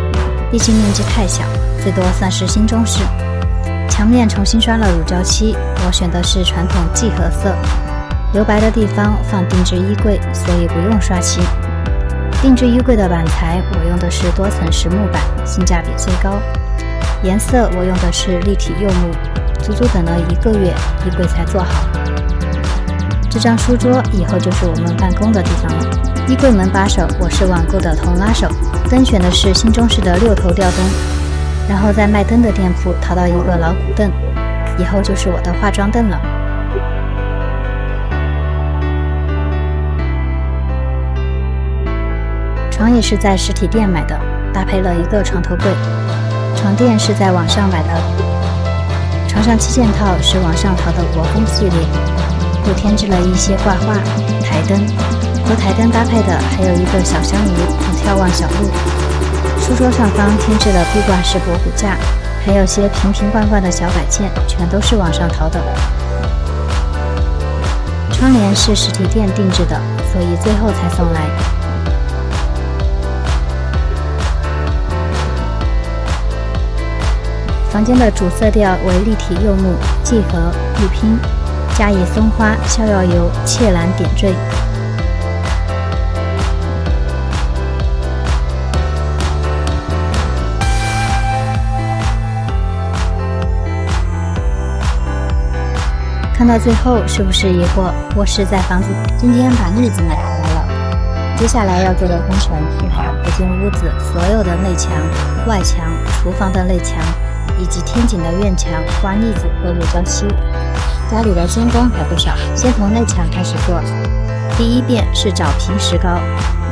毕竟面积太小，最多算是新中式。墙面重新刷了乳胶漆，我选的是传统霁褐色，留白的地方放定制衣柜，所以不用刷漆。定制衣柜的板材我用的是多层实木板，性价比最高。颜色我用的是立体柚木，足足等了1个月，衣柜才做好。这张书桌以后就是我们办公的地方了。衣柜门把手我是网购的铜拉手，灯选的是新中式的6头吊灯，然后在卖灯的店铺淘到一个老古凳，以后就是我的化妆凳了。床也是在实体店买的，搭配了一个床头柜。床垫是在网上买的，床上7件套是网上淘的国风系列，又添置了一些挂画、台灯，和台灯搭配的还有一个小香炉和眺望小路。书桌上方添置了壁挂式博古架，还有些瓶瓶罐罐的小摆件，全都是网上淘的。窗帘是实体店定制的，所以最后才送来。房间的主色调为立体柚木、霁合、玉拼，加以松花、逍遥油、切蓝点缀。看到最后是不是疑惑？卧室在房子，今天把腻子买回来了。接下来要做的工程是把这间屋子所有的内墙、外墙、厨房的内墙以及天井的院墙刮腻子和乳胶漆。家里的监工还不少，先从内墙开始做。第一遍是找平石膏，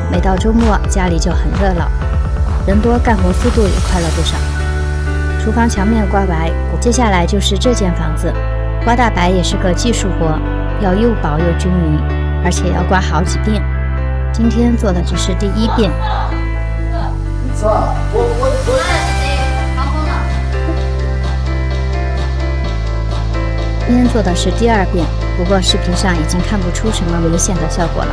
每到周末家里就很热闹，人多干活速度也快了不少。厨房墙面刮白，接下来就是这间房子。刮大白也是个技术活，要又薄又均匀，而且要刮好几遍。今天做的只是第一遍。今天做的是第2遍，不过视频上已经看不出什么明显的效果了。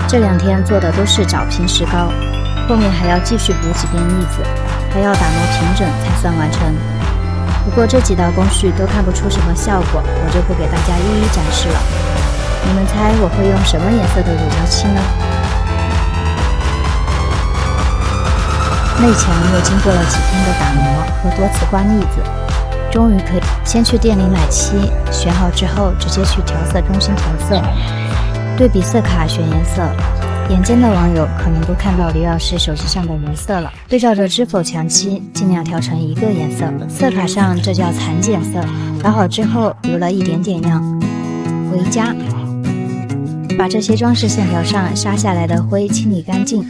这2天做的都是找平石膏，后面还要继续补几遍腻子，还要打磨平整才算完成。不过这几道工序都看不出什么效果，我就不给大家一一展示了。你们猜我会用什么颜色的乳胶漆呢？内墙又经过了几天的打磨和多次刮腻子，终于可以先去店里买漆，选好之后直接去调色中心调色，对比色卡选颜色。眼尖的网友可能都看到李老师手机上的颜色了，对照着知否强漆，尽量调成一个颜色。色卡上这叫残碱色，调好之后留了一点点样，回家把这些装饰线条上刷下来的灰清理干净，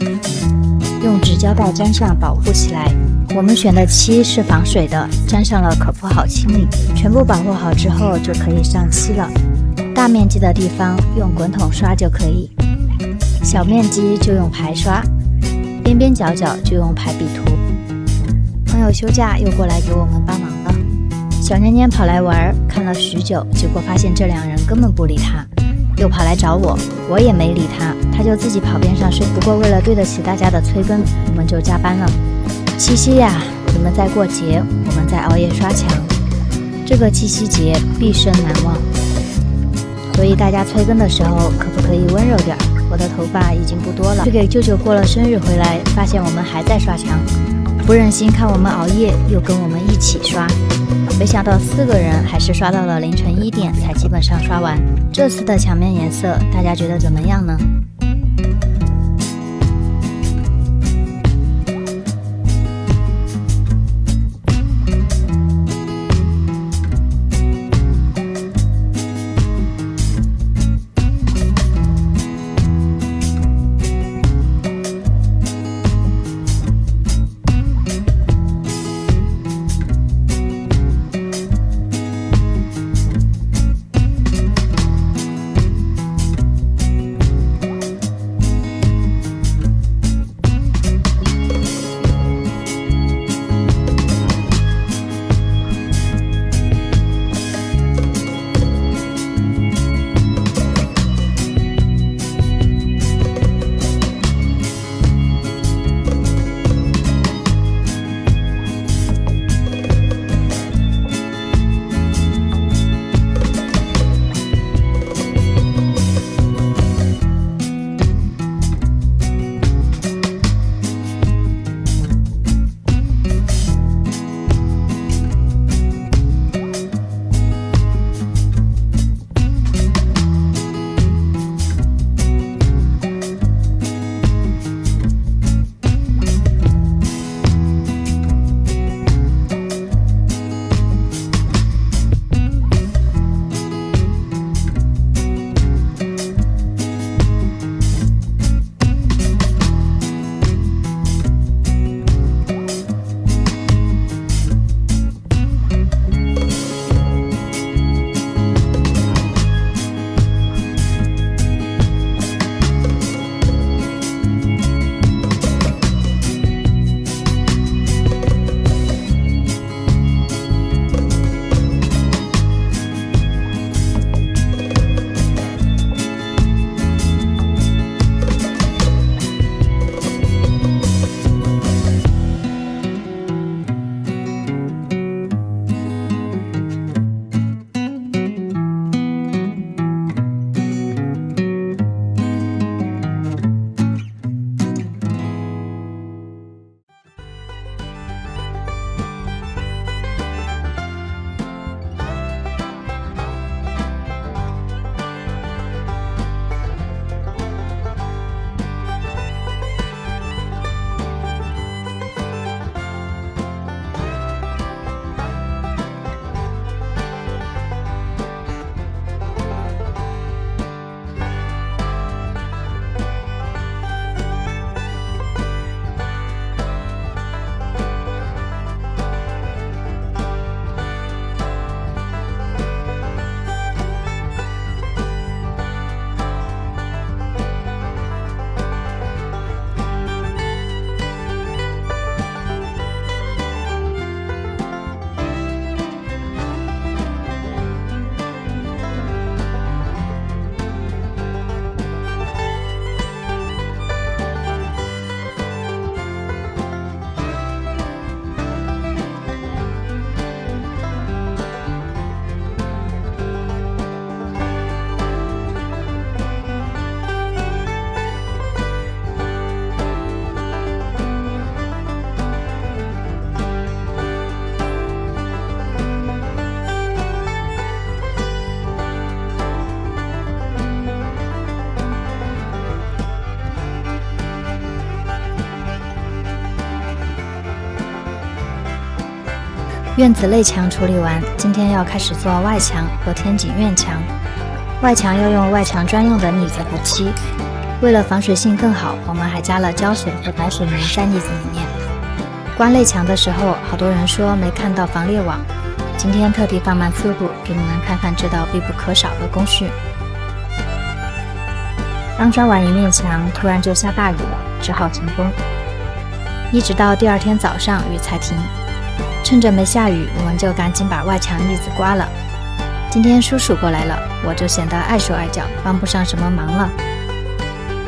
用纸胶带粘上保护起来。我们选的漆是防水的，粘上了可不好清理。全部保护好之后就可以上漆了。大面积的地方用滚筒刷就可以，小面积就用排刷，边边角角就用排比涂。朋友休假又过来给我们帮忙了。小年年跑来玩，看了许久，结果发现这两人根本不理他，又跑来找我，我也没理他，他就自己跑边上睡。不过为了对得起大家的催更，我们就加班了。七夕呀，你们在过节，我们在熬夜刷墙，这个七夕节毕生难忘。所以大家催更的时候可不可以温柔点？我的头发已经不多了，去给舅舅过了生日回来，发现我们还在刷墙，不忍心看我们熬夜，又跟我们一起刷。没想到4个人还是刷到了凌晨1点才基本上刷完。这次的墙面颜色大家觉得怎么样呢？院子内墙处理完，今天要开始做外墙和天井院墙。外墙要用外墙专用的腻子和漆，为了防水性更好，我们还加了胶水和白水泥在腻子里面。刮内墙的时候，好多人说没看到防裂网，今天特地放慢速度，给你们看看这道必不可少的工序。刚刷完一面墙，突然就下大雨了，只好停工，一直到第二天早上雨才停。趁着没下雨，我们就赶紧把外墙腻子刮了。今天叔叔过来了，我就显得碍手碍脚，帮不上什么忙了。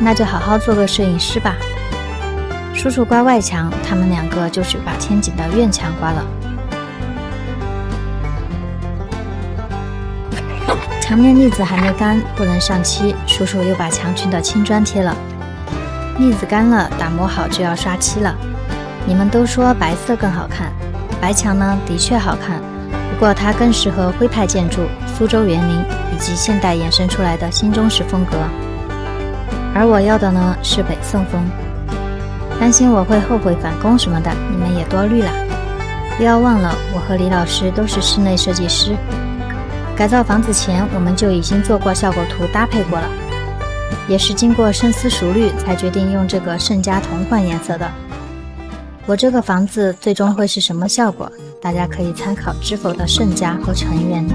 那就好好做个摄影师吧。叔叔刮外墙，他们两个就去把天井的院墙刮了。墙面腻子还没干，不能上漆，叔叔又把墙裙的青砖贴了。腻子干了，打磨好就要刷漆了。你们都说白色更好看，白墙呢的确好看，不过它更适合徽派建筑、苏州园林以及现代衍生出来的新中式风格。而我要的呢是北宋风。担心我会后悔返工什么的，你们也多虑了。不要忘了，我和李老师都是室内设计师。改造房子前，我们就已经做过效果图搭配过了，也是经过深思熟虑才决定用这个盛家同款颜色的。我这个房子最终会是什么效果，大家可以参考知否的盛家和成员。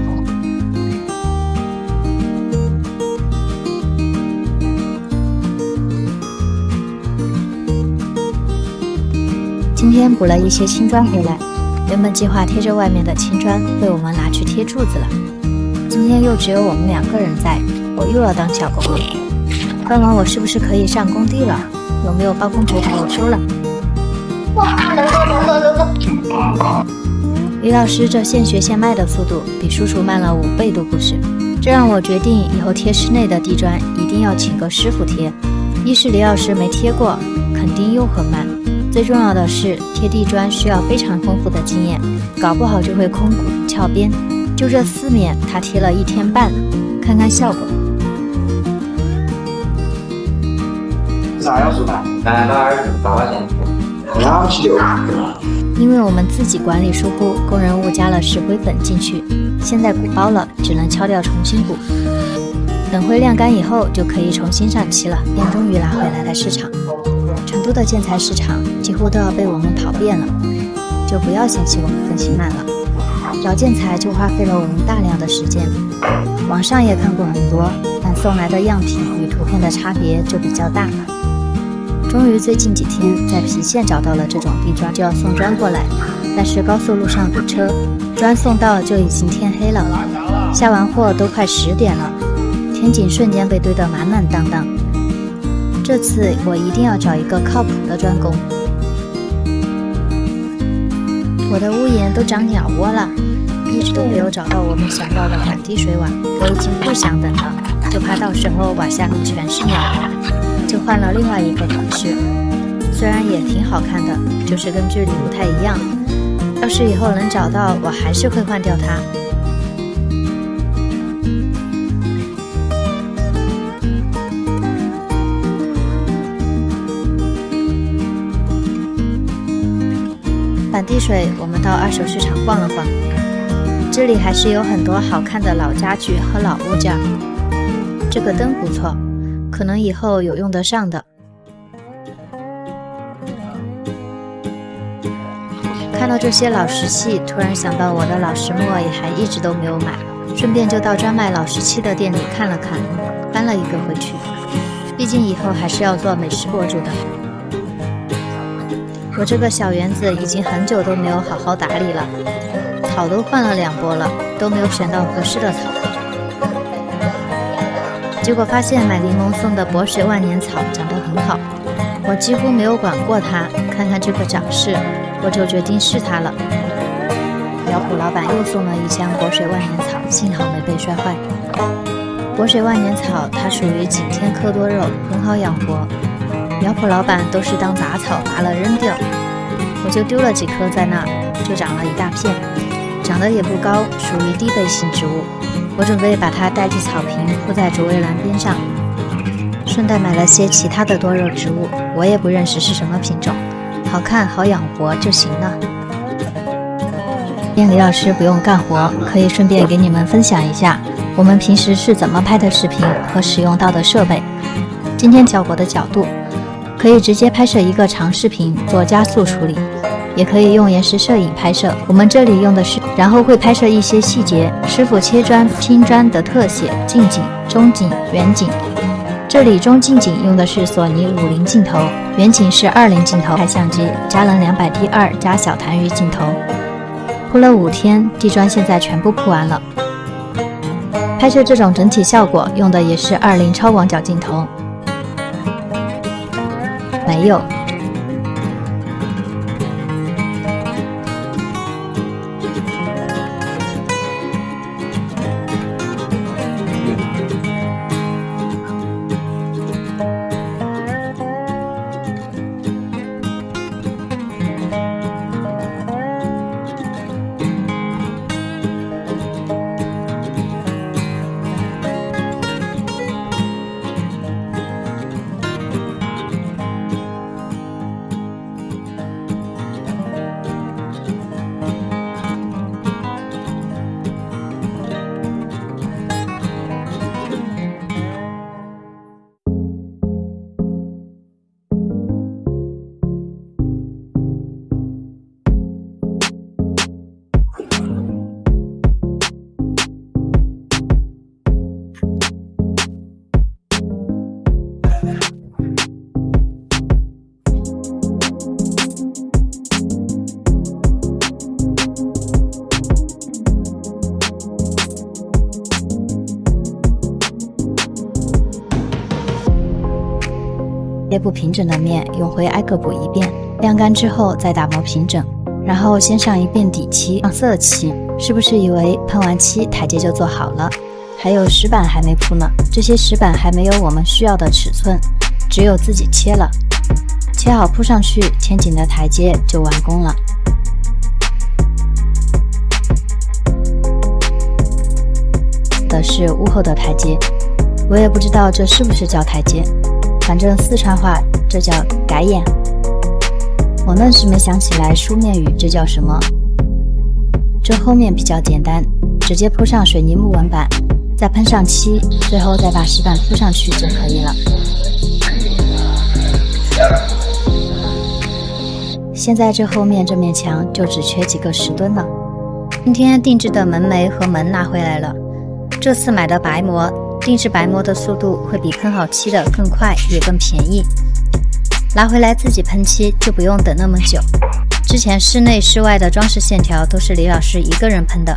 今天补了一些青砖回来，原本计划贴着外面的青砖，被我们拿去贴柱子了。今天又只有我们2个人在，我又要当小狗了。问问我是不是可以上工地了？有没有包工头把我收了？李老师这现学现卖的速度比叔叔慢了5倍都不是，这让我决定以后贴室内的地砖一定要请个师傅贴。一是李老师没贴过，肯定又很慢。最重要的是，贴地砖需要非常丰富的经验，搞不好就会空鼓翘边。就这4面，他贴了1天半，看看效果。啥要素的？228块钱。因为我们自己管理疏忽，工人误加了石灰粉进去，现在鼓包了，只能敲掉重新鼓。等灰晾干以后，就可以重新上漆了，便终于拉回来了市场。成都的建材市场几乎都要被我们跑遍了，就不要嫌弃我们更新慢了。找建材就花费了我们大量的时间，网上也看过很多，但送来的样品与图片的差别就比较大。终于最近几天在郫县找到了这种地砖，就要送砖过来，但是高速路上堵车，砖送到就已经天黑了，下完货都快10点了，天井瞬间被堆得满满当当。这次我一定要找一个靠谱的砖工。我的屋檐都长鸟窝了，一直都没有找到我们想要的反滴水瓦，我已经不想等了，就怕到时候瓦下面全是鸟，就换了另外一个款式，虽然也挺好看的，就是跟这里不太一样。要是以后能找到，我还是会换掉它。反滴水，我们到二手市场逛了逛，这里还是有很多好看的老家具和老物件。这个灯不错，可能以后有用得上的。看到这些老石器，突然想到我的老石墨也还一直都没有买，顺便就到专卖老石器的店里看了看，搬了一个回去。毕竟以后还是要做美食博主的。我这个小园子已经很久都没有好好打理了，草都换了2波了，都没有选到合适的草。结果发现买柠檬送的博水万年草长得很好，我几乎没有管过它，看看这个长势，我就决定试它了。苗圃老板又送了1箱博水万年草，幸好没被摔坏。博水万年草它属于景天科多肉，很好养活。苗圃老板都是当杂草拔了扔掉，我就丢了几颗在那，就长了一大片，长得也不高，属于低背性植物。我准备把它代替草坪铺在竹围栏边上，顺带买了些其他的多肉植物，我也不认识是什么品种，好看好养活就行了。李老师不用干活，可以顺便给你们分享一下我们平时是怎么拍的视频和使用到的设备。今天效果的角度，可以直接拍摄一个长视频做加速处理，也可以用延时摄影拍摄。我们这里用的是，然后会拍摄一些细节，师傅切砖、拼砖的特写、近景、中景、远景。这里中近景用的是索尼50镜头，远景是20镜头，拍相机佳能200D2加小痰盂镜头。铺了5天，地砖现在全部铺完了。拍摄这种整体效果用的也是20超广角镜头。没有。不平整的面用灰挨个补一遍，晾干之后再打磨平整，然后先上一遍底漆，上色漆。是不是以为喷完漆台阶就做好了？还有石板还没铺呢，这些石板还没有我们需要的尺寸，只有自己切了，切好铺上去，天井的台阶就完工了。的是屋后的台阶，我也不知道这是不是叫台阶。反正四川话这叫改眼，我愣是没想起来书面语这叫什么。这后面比较简单，直接铺上水泥木纹板，再喷上漆，最后再把石板铺上去就可以了。现在这后面这面墙就只缺几个石墩了。今天定制的门楣和门拿回来了，这次买的白膜。定制白膜的速度会比喷好漆的更快，也更便宜。拿回来自己喷漆就不用等那么久。之前室内室外的装饰线条都是李老师一个人喷的，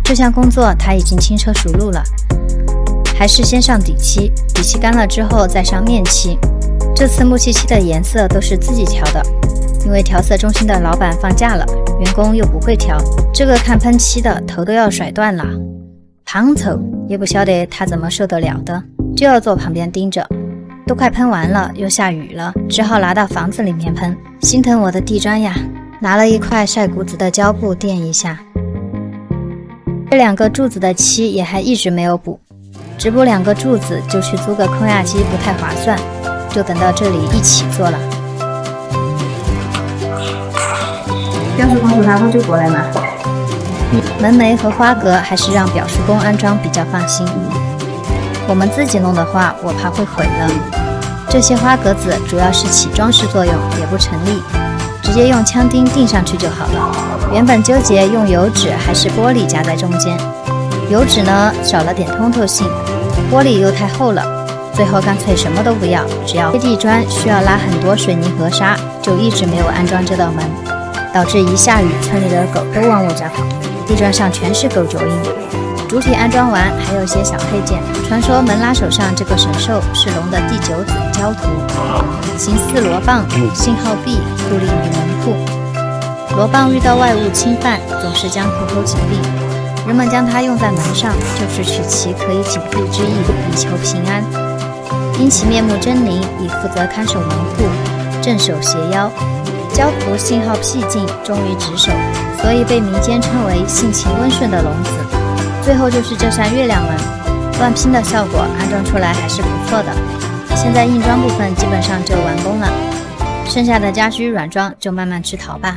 这项工作他已经轻车熟路了。还是先上底漆，底漆干了之后再上面漆。这次木漆漆的颜色都是自己调的，因为调色中心的老板放假了，员工又不会调，这个看喷漆的头都要甩断了。胖头也不晓得他怎么受得了的，就要坐旁边盯着。都快喷完了，又下雨了，只好拿到房子里面喷。心疼我的地砖呀，拿了一块晒谷子的胶布垫一下。这2个柱子的漆也还一直没有补，只补2个柱子就去租个空压机不太划算，就等到这里一起做了。表叔公说他会就过来嘛。门楣和花格还是让表叔公安装比较放心，我们自己弄的话我怕会毁了。这些花格子主要是起装饰作用，也不成立，直接用枪钉钉上去就好了。原本纠结用油纸还是玻璃夹在中间，油纸呢少了点通透性，玻璃又太厚了，最后干脆什么都不要，只要贴地砖需要拉很多水泥河沙，就一直没有安装这道门，导致一下雨村里的狗都往我家跑，地砖上全是狗脚印。主体安装完，还有些小配件。传说门拉手上这个神兽是龙的第9子焦图，形似螺棒，信号臂，固立于门户。螺棒遇到外物侵犯，总是将头头紧闭。人们将它用在门上，就是取其可以紧闭之意，以求平安。因其面目狰狞，以负责看守门户，镇守邪妖。焦图信号僻静，忠于职守，所以被民间称为性情温顺的龙子。最后就是这扇月亮门，乱拼的效果安装出来还是不错的。现在硬装部分基本上就完工了，剩下的家居软装就慢慢去淘吧。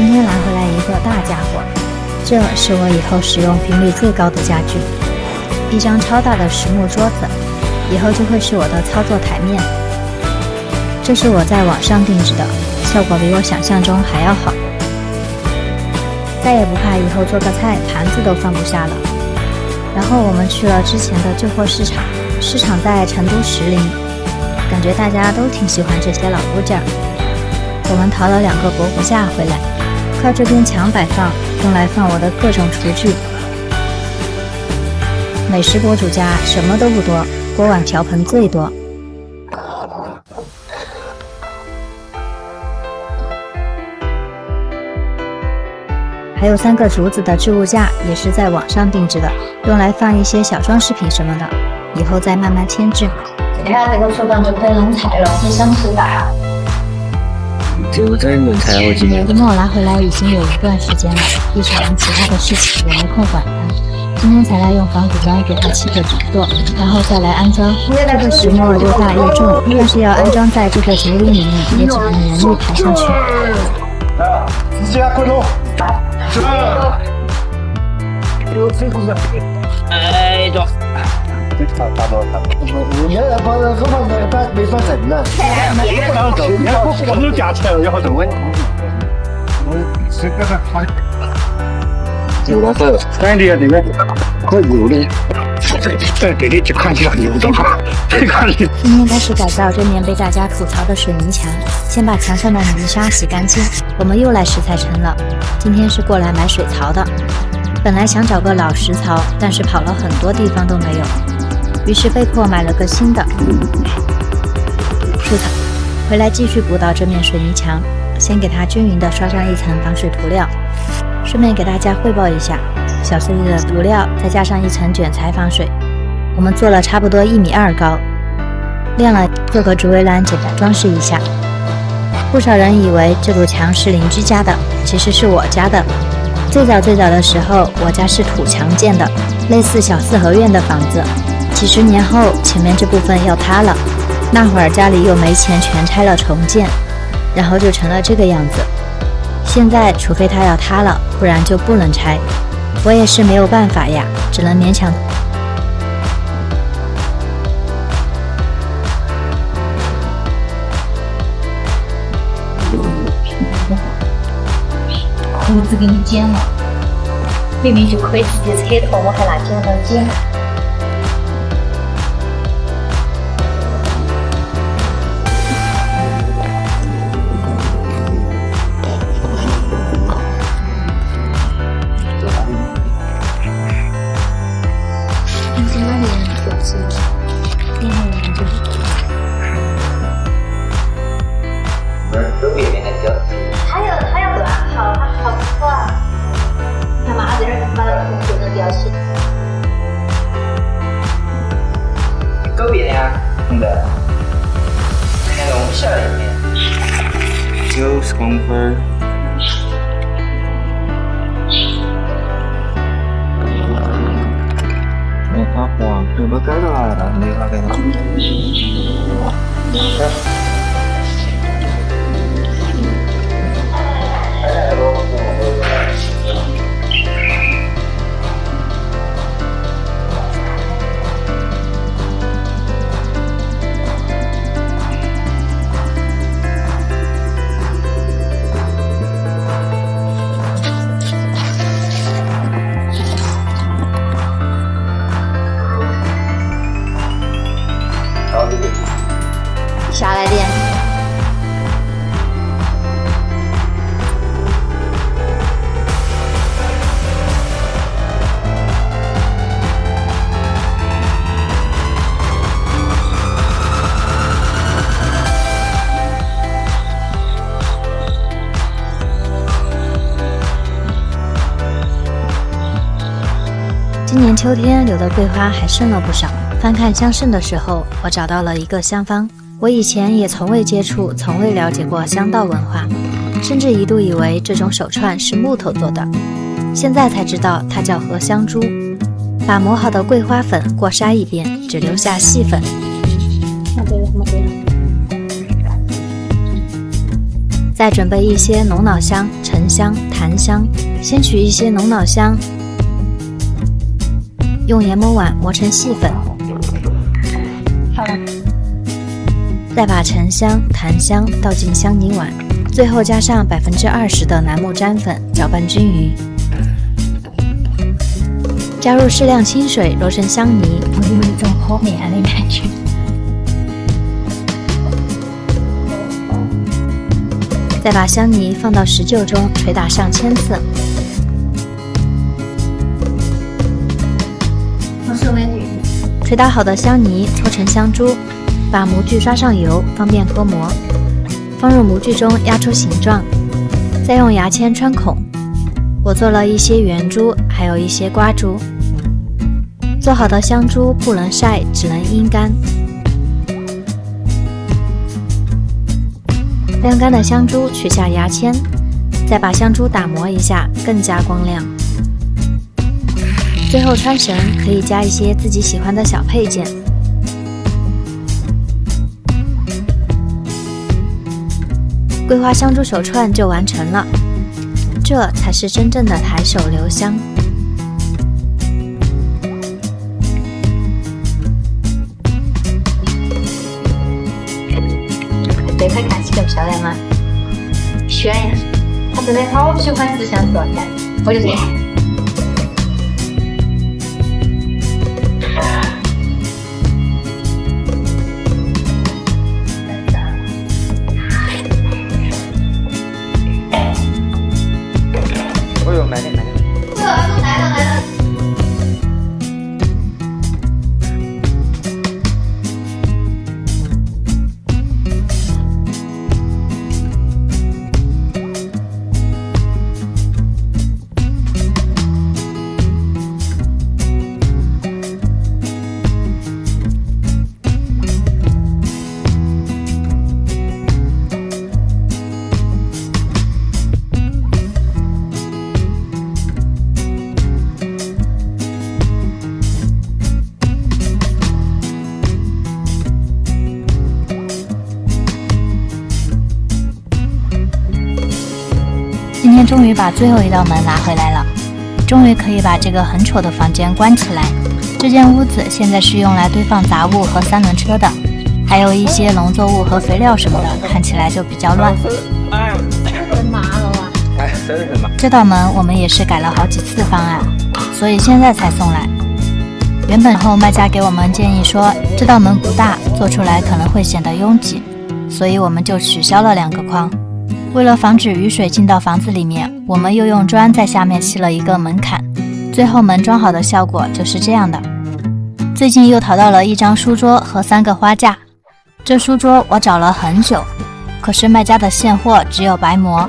今天拿回来一个大家伙，这是我以后使用频率最高的家具，一张超大的实木桌子，以后就会是我的操作台面。这是我在网上定制的，效果比我想象中还要好，再也不怕以后做个菜盘子都放不下了。然后我们去了之前的旧货市场，市场在成都石林，感觉大家都挺喜欢这些老物件儿。我们淘了2个博古架回来，靠这边墙摆放，用来放我的各种厨具。美食博主家什么都不多，锅碗瓢盆最多。还有3个竹子的置物架，也是在网上定制的，用来放一些小装饰品什么的，以后再慢慢添置。你看这个厨房就可以弄菜了，你想吃啥？这个真弄菜好几年。因为我拿回来已经有一段时间了，一直忙其他的事情，也没空管它。今天才来用防腐砖给它砌个底座，然后再来安装。这个石磨又大又重，但是要安装在这个结里面，也只能人力抬上去。直接滚动。有吹胡子。哎，走。这差不多。我原来把这房子没法整了。我们都加钱了，然后就问。这个好。有了手，干的这个可油的。这里就看起来油的哈。这个里。今天开始改造这面被大家吐槽的水泥墙，先把墙上的泥沙洗干净。我们又来石材城了，今天是过来买水槽的。本来想找个老石槽，但是跑了很多地方都没有，于是被迫买了个新的树槽。回来继续补倒这面水泥墙，先给它均匀的刷上一层防水涂料。顺便给大家汇报一下，小碎粒的涂料再加上一层卷材防水，我们做了差不多1.2米高，晾了各个竹围栏，简单装饰一下。不少人以为这堵墙是邻居家的，其实是我家的。最早的时候，我家是土墙建的，类似小4合院的房子。几十年后，前面这部分要塌了，那会儿家里又没钱，全拆了重建，然后就成了这个样子。现在除非它要塌了，不然就不能拆。我也是没有办法呀，只能勉强。胡子给你剪了，明明就可以直接扯头，我还拿剪刀剪。他要乱跑，他跑不出啊！你看嘛，这儿把红色的吊起。狗变的呀，红的。那个我小一点，90公分。没法画，有没改到啊？没法改到。下来点。今年秋天留的桂花还剩了不少。翻看香圣的时候，我找到了一个香方。我以前也从未接触，从未了解过香道文化，甚至一度以为这种手串是木头做的。现在才知道它叫合香珠。把磨好的桂花粉过筛一遍，只留下细粉。那这个什么这样？再准备一些龙脑香、沉香、檀香，先取一些龙脑香，用研磨碗磨成细粉，好了，再把沉香、檀香倒进香泥碗，最后加上20%的楠木粘粉，搅拌均匀。加入适量清水，揉成香泥，我有一种和面的感觉。再把香泥放到石臼中捶打上千次。我是美女。捶打好的香泥搓成香珠，把模具刷上油，方便脱模。放入模具中压出形状，再用牙签穿孔。我做了一些圆珠，还有一些刮珠。做好的香珠不能晒，只能阴干。晾干的香珠取下牙签，再把香珠打磨一下，更加光亮。最后穿绳可以加一些自己喜欢的小配件。桂花香珠手串就完成了，这才是真正的抬手留香。这块看起来漂亮吗？选呀，他真的好喜欢吃香做菜，我就这样。哎呦，慢点。来了。今天终于把最后一道门拿回来了，终于可以把这个很丑的房间关起来。这间屋子现在是用来堆放杂物和3轮车的，还有一些农作物和肥料什么的，看起来就比较乱。真麻了啊！这道门我们也是改了好几次方案，所以现在才送来。原本后卖家给我们建议说，这道门不大，做出来可能会显得拥挤，所以我们就取消了2个框。为了防止雨水进到房子里面，我们又用砖在下面砌了一个门槛，最后门装好的效果就是这样的。最近又淘到了一张书桌和3个花架，这书桌我找了很久，可是卖家的现货只有白膜，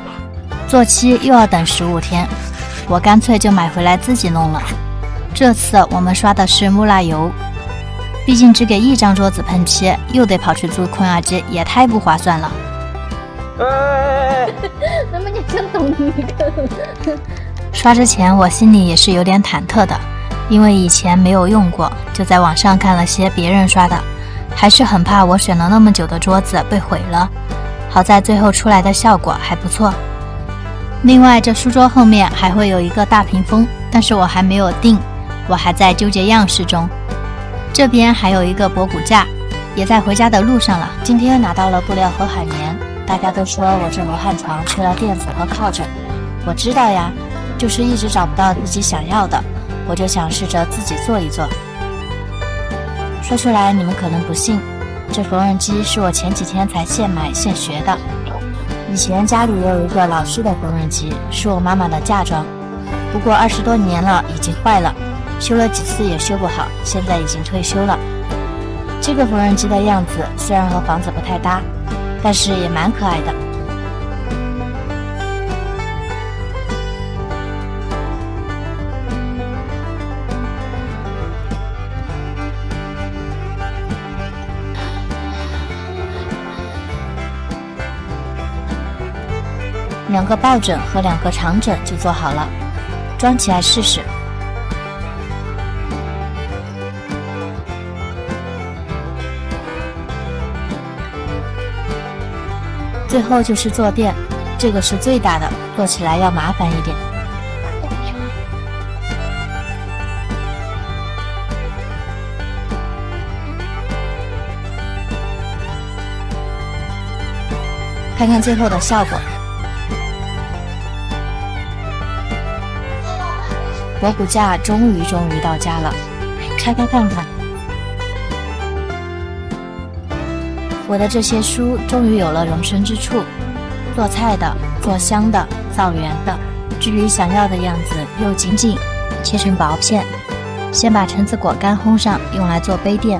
做漆又要等15天，我干脆就买回来自己弄了。这次我们刷的是木蜡油，毕竟只给1张桌子喷漆，又得跑去租空压机，也太不划算了。那么你想动一个？刷之前我心里也是有点忐忑的，因为以前没有用过，就在网上看了些别人刷的，还是很怕我选了那么久的桌子被毁了。好在最后出来的效果还不错。另外这书桌后面还会有一个大屏风，但是我还没有定，我还在纠结样式中。这边还有一个博古架，也在回家的路上了。今天拿到了布料和海绵，大家都说我这罗汉床缺了垫子和靠枕，我知道呀，就是一直找不到自己想要的，我就想试着自己做一做。说出来你们可能不信，这缝纫机是我前几天才现买现学的。以前家里也有一个老式的缝纫机，是我妈妈的嫁妆，不过20多年了，已经坏了，修了几次也修不好，现在已经退休了。这个缝纫机的样子虽然和房子不太搭，但是也蛮可爱的。2个抱枕和2个长枕就做好了，装起来试试。最后就是坐垫，这个是最大的，做起来要麻烦一点。看看最后的效果，锣鼓架终于到家了，拆开看看。我的这些书终于有了容身之处，做菜的、做香的、造圆的，距离想要的样子又紧紧，切成薄片。先把橙子果干烘上，用来做杯垫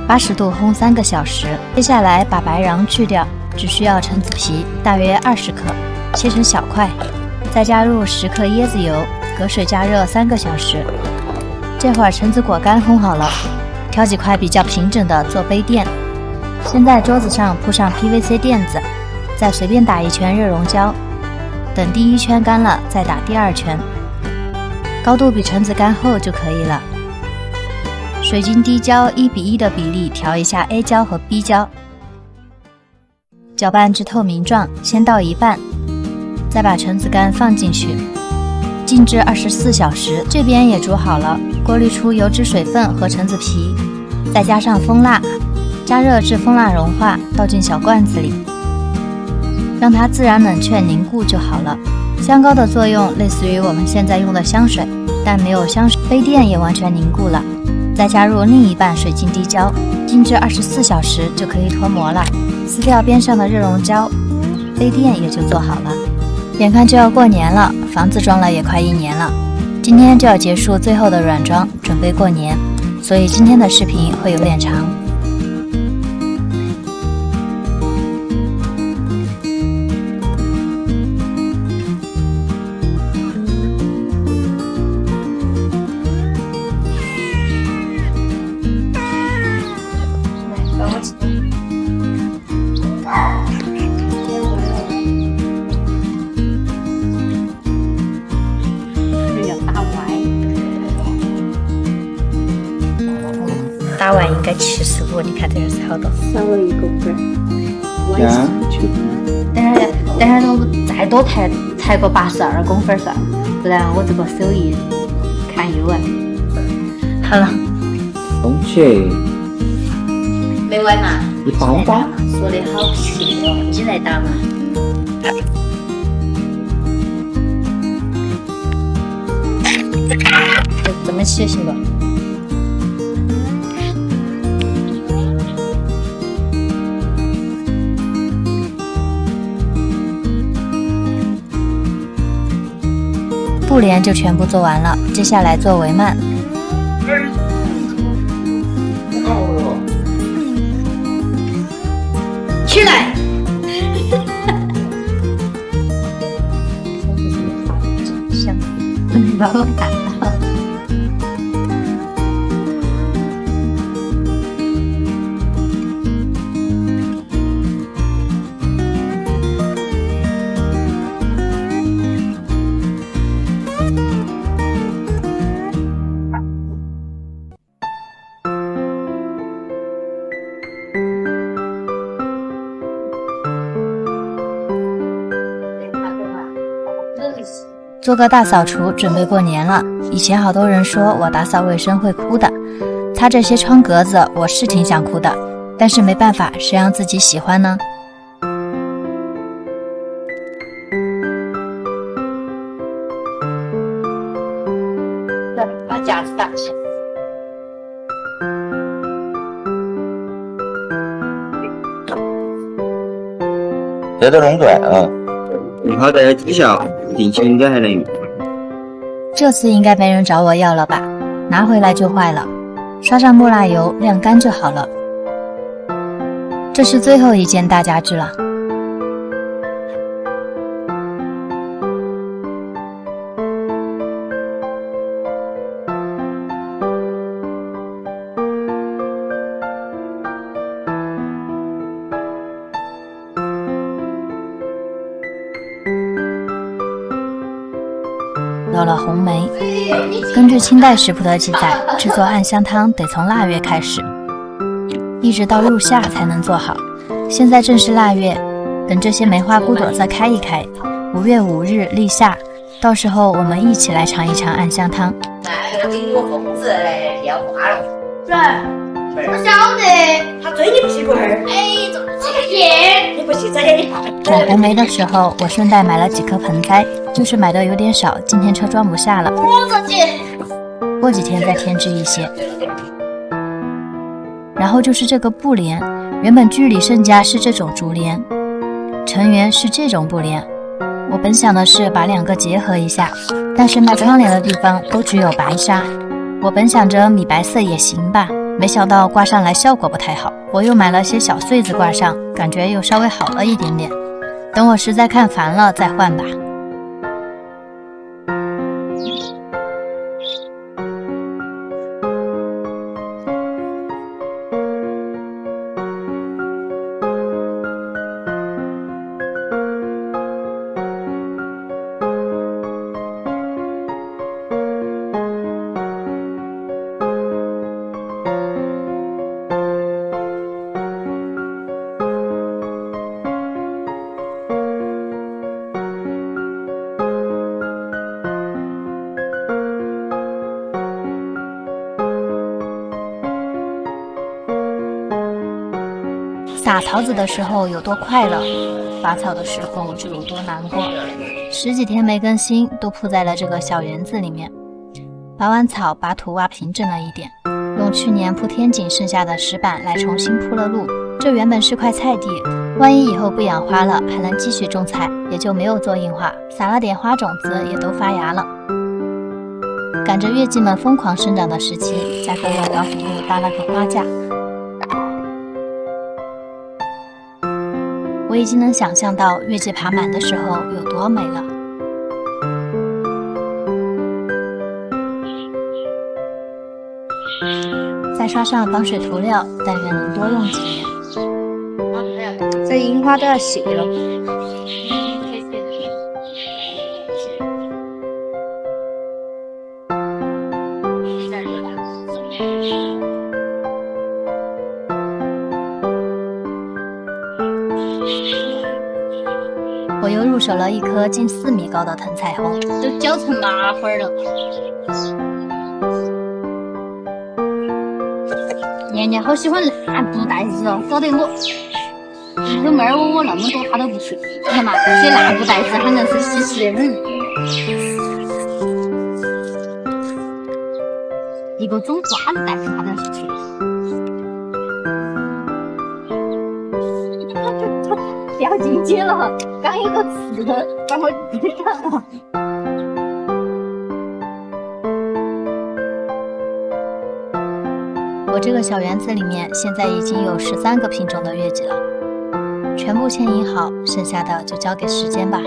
，80度烘3个小时。接下来把白瓤去掉，只需要橙子皮大约20克，切成小块，再加入10克椰子油，隔水加热3个小时。这会儿橙子果干烘好了，挑几块比较平整的做杯垫。先在桌子上铺上 PVC 垫子，再随便打1圈热熔胶，等第1圈干了再打第2圈，高度比橙子干厚就可以了。水晶滴胶1:1的比例调一下 A 胶和 B 胶，搅拌至透明状，先倒一半，再把橙子干放进去，静置24小时。这边也煮好了，过滤出油脂水分和橙子皮，再加上蜂蜡，加热至蜂蜡融化，倒进小罐子里，让它自然冷却凝固就好了。香膏的作用类似于我们现在用的香水，但没有香水。杯垫也完全凝固了，再加入另一半水晶滴胶，静置24小时就可以脱模了。撕掉边上的热熔胶，杯垫也就做好了。眼看就要过年了，房子装了也快1年了，今天就要结束最后的软装，准备过年，所以今天的视频会有点长。大碗应该75，你看这是好多，少了1公分。等下我再多抬个82公分算，不然我这个手艺堪忧啊。好了，红切没完嘛？一包包，说的好细哦，你来打嘛。这么切行不？布帘就全部做完了，接下来做帷幔。起来！把我打到。做个大扫除，准备过年了。以前好多人说我打扫卫生会哭的，擦这些窗格子，我是挺想哭的，但是没办法，谁让自己喜欢呢？把架子打起。这都弄断了，以后在绩效定期应该还能用。这次应该没人找我要了吧？拿回来就坏了，刷上木蜡油晾干就好了。这是最后一件大家具了。到了红梅，根据清代食谱的记载，制作暗香汤得从腊月开始，一直到入夏才能做好。现在正是腊月，等这些梅花骨朵再开一开， 5月5日立夏，到时候我们一起来尝一尝暗香汤。那个给我疯子嘞，要挂了。我晓得，他追你屁股儿。哎，这个耶，你不去追？等红梅的时候，我顺带买了几颗盆栽，就是买的有点少，今天车装不下了，我着急。过几天再添置一些。然后就是这个布帘，原本剧里盛家是这种竹帘，成员是这种布帘。我本想的是把2个结合一下，但是卖窗帘的地方都只有白纱，我本想着米白色也行吧，没想到挂上来效果不太好，我又买了些小穗子挂上，感觉又稍微好了一点点。等我实在看烦了再换吧。撒草子的时候有多快乐，拔草的时候就有多难过。10几天没更新，都铺在了这个小园子里面。拔完草，把土挖平整了一点，用去年铺天井剩下的石板来重新铺了路。这原本是块菜地，万一以后不养花了，还能继续种菜，也就没有做硬化，撒了点花种子，也都发芽了。赶着月季们疯狂生长的时期，家哥用老虎木搭了个花架。我已经能想象到月季爬满的时候有多美了。再刷上防水涂料，但愿能多用几年。这樱花都要谢了。我又入手了一棵近4米高的藤彩虹，都搅成麻花了。年年好喜欢蜡烛袋子哦，搞得我有妹儿问我那么多，她都不去。你看嘛，这些蜡烛袋子反正是稀奇的很。一个种花的袋子，她都是去。掉进去了，刚有个刺把我击上了。我这个小园子里面现在已经有13个品种的月季了，全部牵引好，剩下的就交给时间吧。